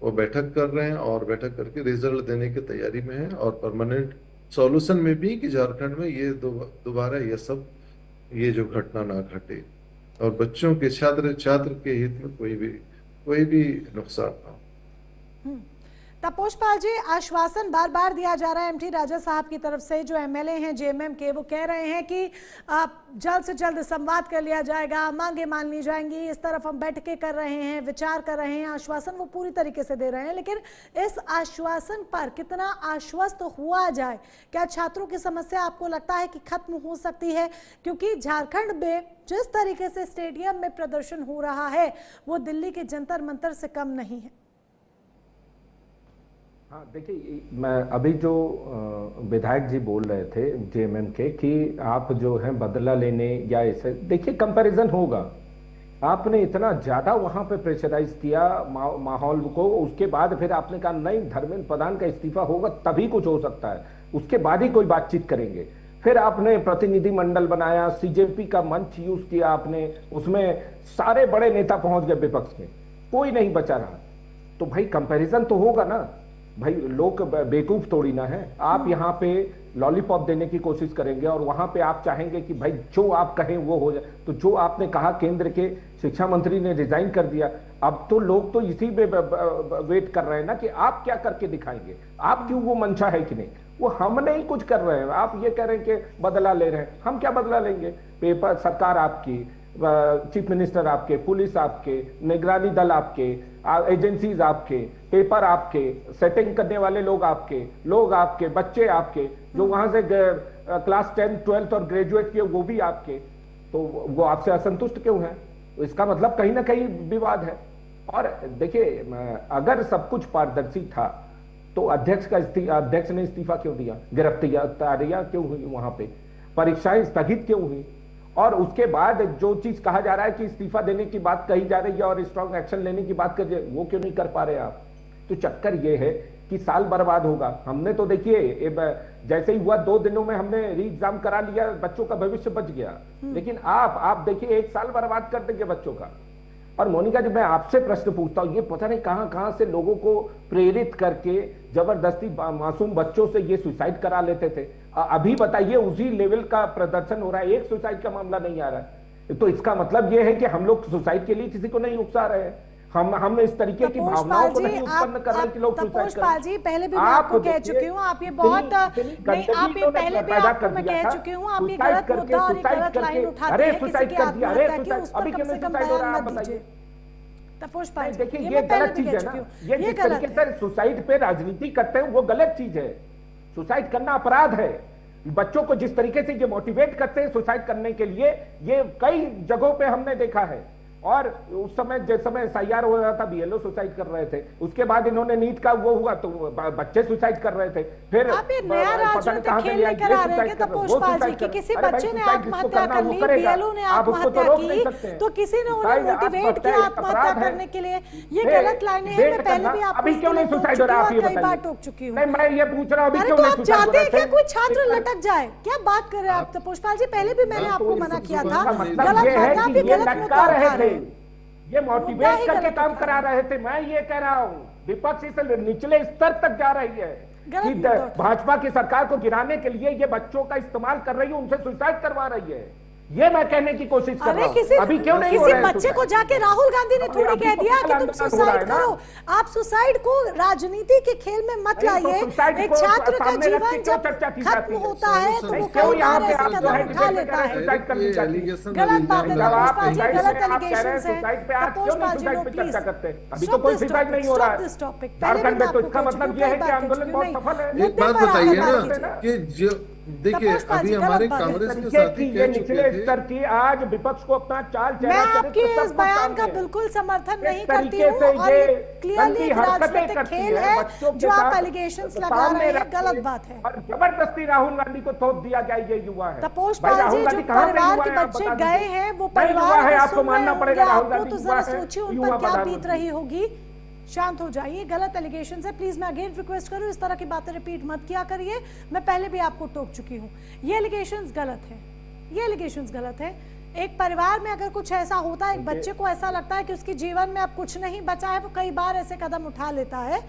वो बैठक कर रहे हैं और बैठक करके रिजल्ट देने की तैयारी में है और परमानेंट सॉल्यूशन में भी कि झारखंड में ये दोबारा ये जो घटना ना घटे और बच्चों के छात्र के हित में कोई भी नुकसान ना हो। तपोष पाल जी, आश्वासन बार बार दिया जा रहा है एमटी राजा साहब की तरफ से, जो एमएलए हैं जेएमएम के, वो कह रहे हैं कि जल्द से जल्द संवाद कर लिया जाएगा, मांगे मान ली जाएंगी, इस तरफ हम बैठकें कर रहे हैं, विचार कर रहे हैं, आश्वासन वो पूरी तरीके से दे रहे हैं। लेकिन इस आश्वासन पर कितना आश्वस्त हुआ जाए? क्या छात्रों की समस्या आपको लगता है कि खत्म हो सकती है? क्योंकि झारखंड में जिस तरीके से स्टेडियम में प्रदर्शन हो रहा है वो दिल्ली के जंतर मंतर से कम नहीं है। हाँ देखिए, मैं अभी जो विधायक जी बोल रहे थे जेएमएम के कि आप जो है बदला लेने या ऐसे, देखिए कंपैरिजन होगा। आपने इतना ज्यादा वहां पे प्रेशराइज किया माहौल को, उसके बाद फिर आपने कहा नहीं धर्मेंद्र प्रधान का इस्तीफा होगा तभी कुछ हो सकता है, उसके बाद ही कोई बातचीत करेंगे। फिर आपने प्रतिनिधि मंडल बनाया, सीजेपी का मंच यूज किया आपने, उसमें सारे बड़े नेता पहुंच गए विपक्ष में, कोई नहीं बचा रहा। तो भाई कंपैरिजन तो होगा ना भाई, लोग बेवकूफ थोड़ी ना है। आप यहाँ पे लॉलीपॉप देने की कोशिश करेंगे और वहां पे आप चाहेंगे कि भाई जो आप कहें वो हो जाए। तो जो आपने कहा, केंद्र के शिक्षा मंत्री ने रिजाइन कर दिया, अब तो लोग तो इसी में वेट कर रहे हैं ना कि आप क्या करके दिखाएंगे, आप क्यों, वो मंशा है कि नहीं। वो हम नहीं कुछ कर रहे हैं, आप ये कह रहे हैं कि बदला ले रहे हैं, हम क्या बदला लेंगे? पेपर सरकार आपकी, चीफ मिनिस्टर आपके, पुलिस आपके, निगरानी दल आपके, एजेंसीज आपके, पेपर आपके, सेटिंग करने वाले लोग आपके, बच्चे आपके, जो वहां से क्लास 10, 12 और ग्रेजुएट किए वो भी आपके। तो वो आपसे असंतुष्ट क्यों है? इसका मतलब कहीं ना कहीं विवाद है। और देखिए, अगर सब कुछ पारदर्शी था तो अध्यक्ष ने इस्तीफा क्यों दिया? गिरफ्तारियां क्यों हुई वहां पे? परीक्षाएं स्थगित क्यों हुई? और उसके बाद जो चीज कहा जा रहा है कि इस्तीफा देने की बात कही जा रही है और स्ट्रांग एक्शन लेने की बात कर, वो क्यों नहीं कर पा रहे आप? तो चक्कर ये है कि साल बर्बाद होगा। हमने तो देखिए जैसे ही हुआ 2 दिनों में हमने री एग्जाम करा लिया, बच्चों का भविष्य बच गया। लेकिन आप देखिए 1 साल बर्बाद कर देंगे बच्चों का। और मोनिका, जब मैं आपसे प्रश्न पूछता हूँ, ये पता नहीं कहां से लोगों को प्रेरित करके जबरदस्ती मासूम बच्चों से ये सुसाइड करा लेते थे। अभी बताइए उसी लेवल का प्रदर्शन हो रहा है, एक सुसाइड का मामला नहीं आ रहा है। तो इसका मतलब ये है कि हम लोग सुसाइड के लिए किसी को नहीं उकसा रहे हैं, हम इस तरीके की भावनाओं को नहीं उत्पन्न कर रहे कि लोग सुसाइड करें। जी, पहले भी मैं आपको कह चुकी हूँ, आप ये बहुत आप ये पहले भी आपको मैं कह चुकी हूँ, आप ये गलत मुद्दा और गलत लाइन उठाते हैं किसी की आत्महत्या की, उस पर कम से कम बयान मत दीजिए। तपोष पाल जी, देखिए ये गलत चीज है ना, ये जिस तरीके से सुसाइड पे राजनीति करते हैं वो गलत चीज है। सुसाइड करना अपराध है। बच्चों को जिस तरीके से ये मोटिवेट करते हैं सुसाइड करने के लिए, ये कई जगहों पे हमने देखा है। और उस समय जिस समय एसआईआर हो रहा था, बीएलओ सुसाइड कर रहे थे, उसके बाद इन्होंने नीट का वो हुआ तो बच्चे सुसाइड कर रहे थे। फिर आप ये नया राजनीतिक खेल लेकर आ रहे हैं तपोष पाल जी कि किसी बच्चे ने आत्महत्या कर ली, बीएलओ ने आत्महत्या की, तो किसी ने उन्हें मोटिवेट किया आत्महत्या करने के लिए। ये गलत लाइनें हैं। मैं पहले भी आपको क्यों नहीं सुसाइड हो रहा है, कई बार टोक चुकी हूँ। मैं ये पूछ रहा हूँ, तो आप चाहते हैं क्या कोई छात्र लटक जाए? क्या बात कर रहे हैं आप तपोष पाल जी? पहले भी मैंने आपको मना किया था, गलत बात, आप ये गलत मुद्दा उठा रहे हैं। ये मोटिवेट करके काम करा रहे थे। मैं ये कह रहा हूँ विपक्ष इस निचले स्तर तक जा रही है कि भाजपा की सरकार को गिराने के लिए ये बच्चों का इस्तेमाल कर रही है, उनसे सुसाइड करवा रही है। ये मैं कहने की कोशिश कर रहा हूं। अभी क्यों नहीं किसी बच्चे को जाके राहुल गांधी ने थोड़ी कह दिया कि तुम सुसाइड करो। आप सुसाइड को राजनीति के खेल में मत लाइए। एक छात्र का जीवन जब खत्म होता है तो वो कई बार ऐसे कदम उठा लेता है। गलत बात है तपोष पाल जी, गलत एलिगेशंस हैं। तपोष पाल जी, नो प्लीज, अभी तो कोई सुसाइड नहीं हो रहा है झारखंड में। तो इसका मतलब ये है कि आंदोलन बहुत सफल है। एक बात बताइए ना कि जो देखिए अभी हमारे कांग्रेस के साथी कह चुके थे कि आज विपक्ष को अपना चाल चलन, मैं आपके इस बयान का बिल्कुल समर्थन नहीं करती हूँ और क्लियरली राजनीतिक खेल है जो आप एलिगेशंस लगा रहे हैं, गलत बात है। और जबरदस्ती राहुल गांधी को थोप दिया गया, ये युवा है। तपोष पाल जी, जो परिवार के बच्चे गए हैं वो परिवार आपको मानना पड़ेगा, राहुल गांधी तो जरा सोचिए उन पर क्या बीत रही होगी। शांत हो जाइए, गलत एलिगेशन है। प्लीज मैं अगेन रिक्वेस्ट करूं, इस तरह की बातें रिपीट मत किया करिए। मैं पहले भी आपको टोक चुकी हूं, ये एलिगेशंस गलत है, ये एलिगेशंस गलत है। एक परिवार में अगर कुछ ऐसा होता है, एक बच्चे को ऐसा लगता है कि उसके जीवन में अब कुछ नहीं बचा है, वो कई बार ऐसे कदम उठा लेता है।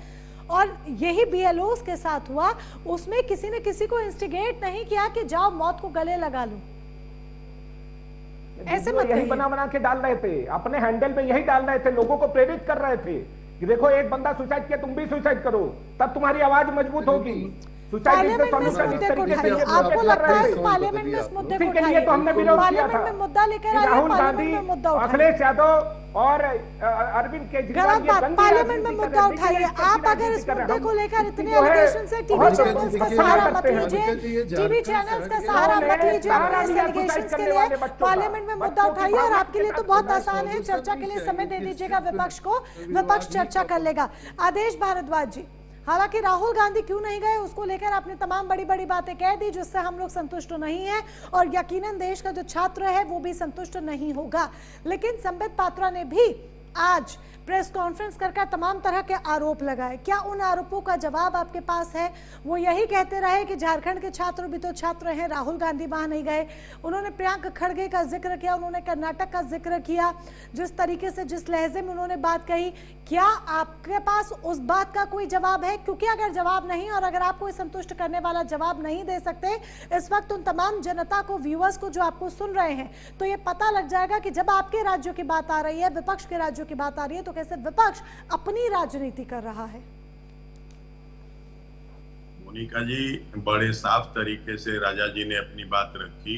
और यही बीएलओस के साथ हुआ, उसमें किसी ने किसी को इंस्टिगेट नहीं किया कि जाओ मौत को गले लगा लो। ऐसे मत यही बना के डाल रहे थे, अपने हैंडल पे यही डाल रहे थे, लोगों को प्रेरित कर रहे थे कि देखो एक बंदा सुसाइड किया, तुम भी सुसाइड करो, तब तुम्हारी आवाज मजबूत होगी। पार्लियामेंट में इस मुद्दे को उठाइए। आपको लगता है कि पार्लियामेंट में इस मुद्दे को उठाइए? तो हमने विरोध किया पार्लियामेंट था में मुद्दा लेकर आइए, राहुल पार्लियामेंट गांधी, में मुद्दा उठाइए। अखिलेश यादव और अरविंद केजरीवाल गलत बात, पार्लियामेंट में मुद्दा उठाइए। आप अगर इस मुद्दे को लेकर इतने एलिगेशन से टीवी चैनल्स का सहारा मत लीजिए, टीवी चैनल्स का सहारा मत लीजिए अपने इस एलिगेशंस के लिए। पार्लियामेंट में मुद्दा उठाइए और आपके लिए तो बहुत आसान है, चर्चा के लिए समय दे दीजिएगा विपक्ष को, विपक्ष चर्चा कर लेगा। आदेश भारद्वाज जी, हालांकि राहुल गांधी क्यों नहीं गए उसको लेकर आपने तमाम बड़ी बड़ी बातें कह दी जिससे हम लोग संतुष्ट नहीं हैं और यकीनन देश का जो छात्र है वो भी संतुष्ट नहीं होगा। लेकिन संबित पात्रा ने भी आज प्रेस कॉन्फ्रेंस कर तमाम तरह के आरोप लगाए। क्या उन आरोपों का जवाब आपके पास है? वो यही कहते रहे कि झारखंड के छात्र भी तो छात्र हैं, राहुल गांधी वहां नहीं गए। उन्होंने प्रियंक खड़गे का जिक्र किया, उन्होंने कर्नाटक का जिक्र किया, जिस तरीके से जिस लहजे में उन्होंने बात कही, क्या आपके पास उस बात का कोई जवाब है? क्योंकि अगर जवाब नहीं और अगर आप कोई संतुष्ट करने वाला जवाब नहीं दे सकते इस वक्त उन तमाम जनता को, व्यूअर्स को जो आपको सुन रहे हैं, तो ये पता लग जाएगा कि जब आपके राज्यों की बात आ रही है, विपक्ष के राज्यों की बात आ रही है, तो कैसे विपक्ष अपनी राजनीति कर रहा है। मोनिका जी, बड़े साफ तरीके से राजा जी ने अपनी बात रखी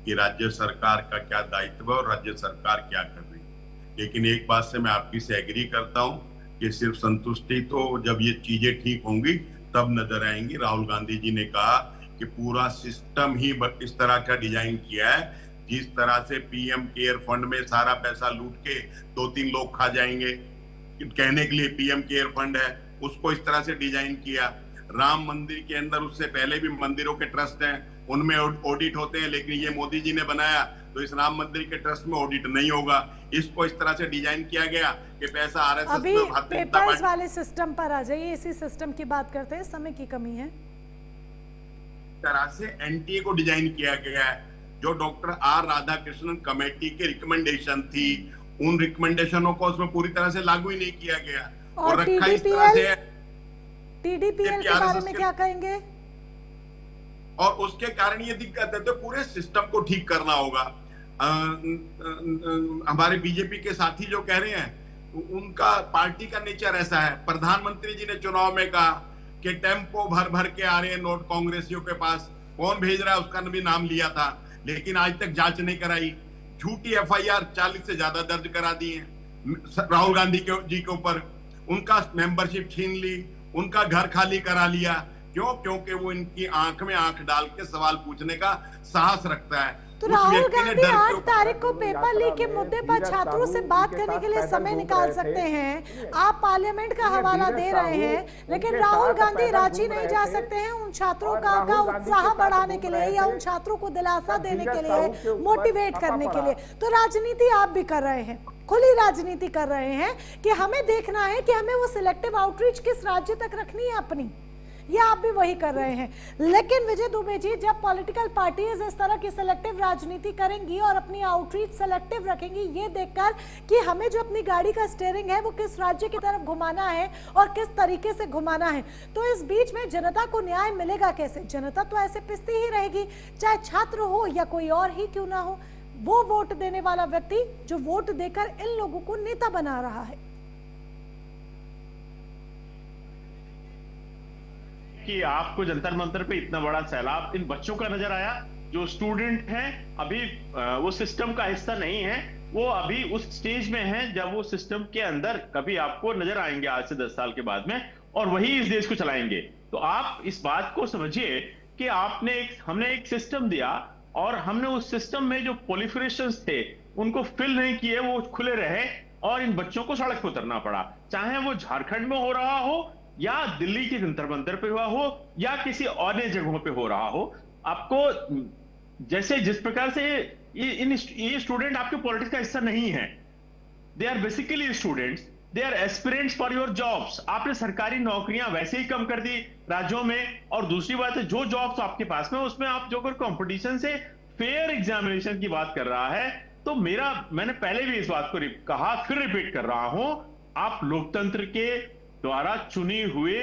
कि राज्य सरकार का क्या दायित्व है और राज्य सरकार क्या कर रही है। लेकिन एक बात से मैं आपकी से एग्री करता हूं कि सिर्फ संतुष्टि तो जब ये चीजें ठीक होंगी तब नजर आएंगी। राहुल गांधी जी ने कहा कि पूरा सिस्टम ही इस तरह का डिजाइन किया है जिस तरह से पीएम केयर फंड में सारा पैसा लूट के 2-3 लोग खा जाएंगे, कहने के लिए पीएम केयर फंड है, उसको इस तरह से डिजाइन किया। राम मंदिर के अंदर उससे पहले भी मंदिरों के ट्रस्ट हैं, उनमें ऑडिट होते हैं, लेकिन ये मोदी जी ने बनाया तो इस राम मंदिर के ट्रस्ट में ऑडिट नहीं होगा। इसको इस तरह से डिजाइन किया गया कि पैसा आरएसएस अभी पेपर्स वाले सिस्टम पर आ जाइए, इसी सिस्टम की बात करते हैं, समय की कमी है। तरह से एनटीए को डिजाइन किया गया है, जो डॉक्टर आर राधाकृष्णन कमेटी की रिकमेंडेशन थी, उन रिकमेंडेशनों को उसमें पूरी तरह से लागू ही नहीं किया गया और रखा इस तरह से। टीडीपीएल के बारे में क्या कहेंगे? और उसके कारण ये दिक्कत है, तो पूरे सिस्टम को ठीक करना होगा। हमारे बीजेपी के साथी जो कह रहे हैं उनका पार्टी का नेचर ऐसा है। प्रधानमंत्री जी ने चुनाव में कहा कि टेम्पो भर भर के आ रहे हैं नोट कांग्रेसियों के पास, कौन भेज रहा है उसका भी नाम लिया था, लेकिन आज तक जांच नहीं कराई। झूठी एफआईआर 40 से ज्यादा दर्ज करा दी है राहुल गांधी जी के ऊपर, उनका मेंबरशिप छीन ली, उनका घर खाली करा लिया। क्यों? क्योंकि वो इनकी आंख में आंख डाल के सवाल पूछने का साहस रखता है। तो राहुल गांधी 8 तारीख को पेपर लीक के मुद्दे पर छात्रों से बात करने के लिए समय निकाल सकते हैं। आप पार्लियामेंट का हवाला दे रहे हैं, लेकिन राहुल गांधी रांची नहीं जा सकते हैं उन छात्रों का उत्साह बढ़ाने के लिए या उन छात्रों को दिलासा देने के लिए, मोटिवेट करने के लिए। तो राजनीति आप भी कर रहे हैं, खुली राजनीति कर रहे हैं कि हमें देखना है कि हमें वो सिलेक्टिव आउटरीच किस राज्य तक रखनी है अपनी, ये आप भी वही कर रहे हैं। लेकिन विजय दुबे जी, जब पॉलिटिकल पार्टीज इस तरह की सिलेक्टिव राजनीति करेंगी और अपनी आउटरीच सिलेक्टिव रखेंगी ये देखकर कि हमें जो अपनी गाड़ी का स्टीयरिंग है वो किस राज्य की तरफ घुमाना है और किस तरीके से घुमाना है, तो इस बीच में जनता को न्याय मिलेगा कैसे? जनता तो ऐसे पिसती ही रहेगी, चाहे छात्र हो या कोई और ही क्यों ना हो, वो वोट देने वाला व्यक्ति जो वोट देकर इन लोगों को नेता बना रहा है। कि आपको जंतर मंतर पे इतना बड़ा सैलाब इन बच्चों का नजर आया जो स्टूडेंट हैं, अभी वो सिस्टम का हिस्सा नहीं है, वो अभी उस स्टेज में हैं जब वो सिस्टम के अंदर कभी आपको नजर आएंगे आज से 10 साल के बाद में, और वही इस देश को चलाएंगे। तो आप इस बात को समझिए कि हमने एक सिस्टम दिया और हमने उस सिस्टम में जो प्रोलिफरेशंस थे उनको फिल नहीं किए, वो खुले रहे और इन बच्चों को सड़क पर उतरना पड़ा, चाहे वो झारखंड में हो रहा हो या दिल्ली के जंतर मंतर पे हुआ हो या किसी और जगहों पे हो रहा हो। आपको जैसे जिस प्रकार से ये स्टूडेंट आपके पॉलिटिक्स का हिस्सा नहीं है, they are basically students, they are aspirants for your jobs. आपने सरकारी नौकरियां वैसे ही कम कर दी राज्यों में, और दूसरी बात है जो जॉब्स आपके पास में उसमें आप जो अगर कंपटीशन से फेयर एग्जामिनेशन की बात कर रहा है, तो मैंने पहले भी इस बात को कहा, फिर रिपीट कर रहा हूं, आप लोकतंत्र के द्वारा चुने हुए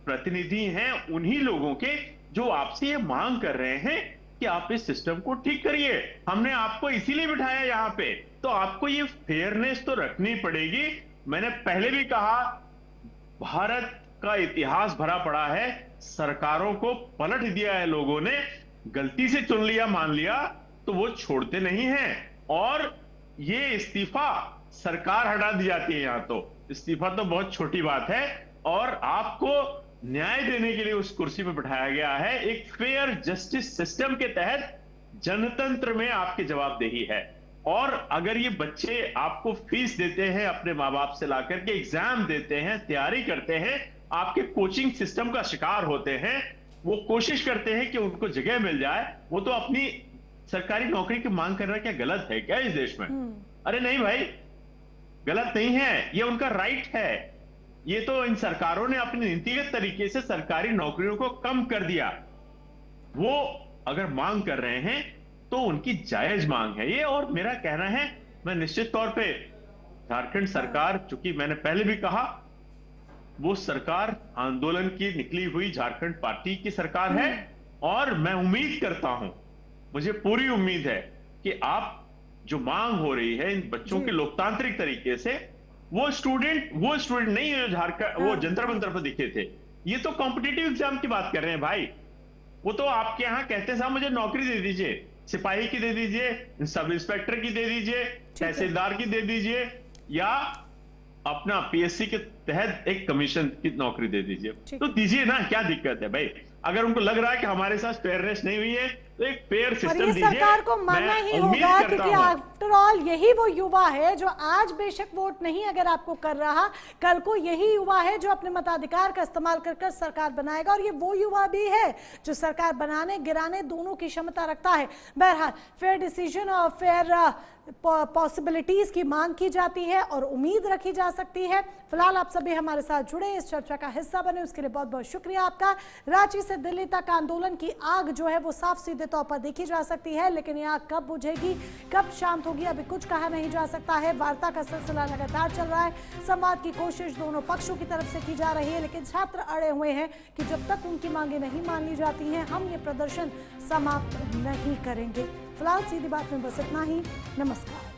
प्रतिनिधि हैं, उन्हीं लोगों के जो आपसे ये मांग कर रहे हैं कि आप इस सिस्टम को ठीक करिए। हमने आपको इसीलिए बिठाया यहां पे, तो आपको ये फेयरनेस तो रखनी पड़ेगी। मैंने पहले भी कहा भारत का इतिहास भरा पड़ा है, सरकारों को पलट दिया है लोगों ने, गलती से चुन लिया, मान लिया तो वो छोड़ते नहीं हैं। और ये इस्तीफा सरकार हटा दी जाती है, यहां तो इस्तीफा तो बहुत छोटी बात है, और आपको न्याय देने के लिए उस कुर्सी पर बिठाया गया है। एक फेयर जस्टिस सिस्टम के तहत जनतंत्र में आपकी जवाबदेही है। और अगर ये बच्चे आपको फीस देते हैं, अपने माँ बाप से लाकर के एग्जाम देते हैं, तैयारी करते हैं, आपके कोचिंग सिस्टम का शिकार होते हैं, वो कोशिश करते हैं कि उनको जगह मिल जाए, वो तो अपनी सरकारी नौकरी की मांग करना क्या गलत है क्या इस देश में? अरे नहीं भाई, गलत नहीं है, ये उनका राइट है। ये तो इन सरकारों ने अपनी नीतिगत तरीके से सरकारी नौकरियों को कम कर दिया। वो अगर मांग कर रहे हैं तो उनकी जायज मांग है ये। और मेरा कहना है, मैं निश्चित तौर पे झारखंड सरकार, चूंकि मैंने पहले भी कहा, वो सरकार आंदोलन की निकली हुई झारखंड पार्टी की सरकार है, और मैं उम्मीद करता हूं, मुझे पूरी उम्मीद है कि आप जो मांग हो रही है इन बच्चों के लोकतांत्रिक तरीके से, वो स्टूडेंट नहीं है जो झारखंड वो जंतर मंतर पर दिखे थे। ये तो कॉम्पिटिटिव एग्जाम की बात कर रहे हैं भाई। वो तो आपके यहां कहते साहब मुझे नौकरी दे दीजिए, सिपाही की दे दीजिए, सब इंस्पेक्टर की दे दीजिए, तहसीलदार की दे दीजिए, या अपना पीएससी के तहत एक कमीशन की नौकरी दे दीजिए। तो दीजिए ना, क्या दिक्कत है भाई? अगर उनको लग रहा है कि हमारे साथ फेयरनेस नहीं हुई है तो एक फेयर सिस्टम दीजिए। सरकार को मानना ही होगा, क्योंकि आफ्टर ऑल यही वो युवा है जो आज बेशक वोट नहीं अगर आपको कर रहा, कल को यही युवा है जो अपने मताधिकार का इस्तेमाल कर सरकार बनाएगा। और ये वो युवा भी है जो सरकार बनाने गिराने दोनों की क्षमता रखता है। बहरहाल फेयर डिसीजन और फेयर पॉसिबिलिटीज की मांग की जाती है और उम्मीद रखी जा सकती है। फिलहाल आप सभी हमारे साथ जुड़े, इस चर्चा का हिस्सा बने, उसके लिए बहुत बहुत शुक्रिया आपका। रांची से दिल्ली तक आंदोलन की आग जो है वो साफ सीधे तौर पर देखी जा सकती है, लेकिन ये आग कब बुझेगी, कब शांत होगी, अभी कुछ कहा नहीं जा सकता है। वार्ता का सिलसिला लगातार चल रहा है, संवाद की कोशिश दोनों पक्षों की तरफ से की जा रही है, लेकिन छात्र अड़े हुए हैं कि जब तक उनकी मांगे नहीं मान ली जाती हैं, हम ये प्रदर्शन समाप्त नहीं करेंगे। फिलहाल सीधी बात में बस इतना ही। नमस्कार।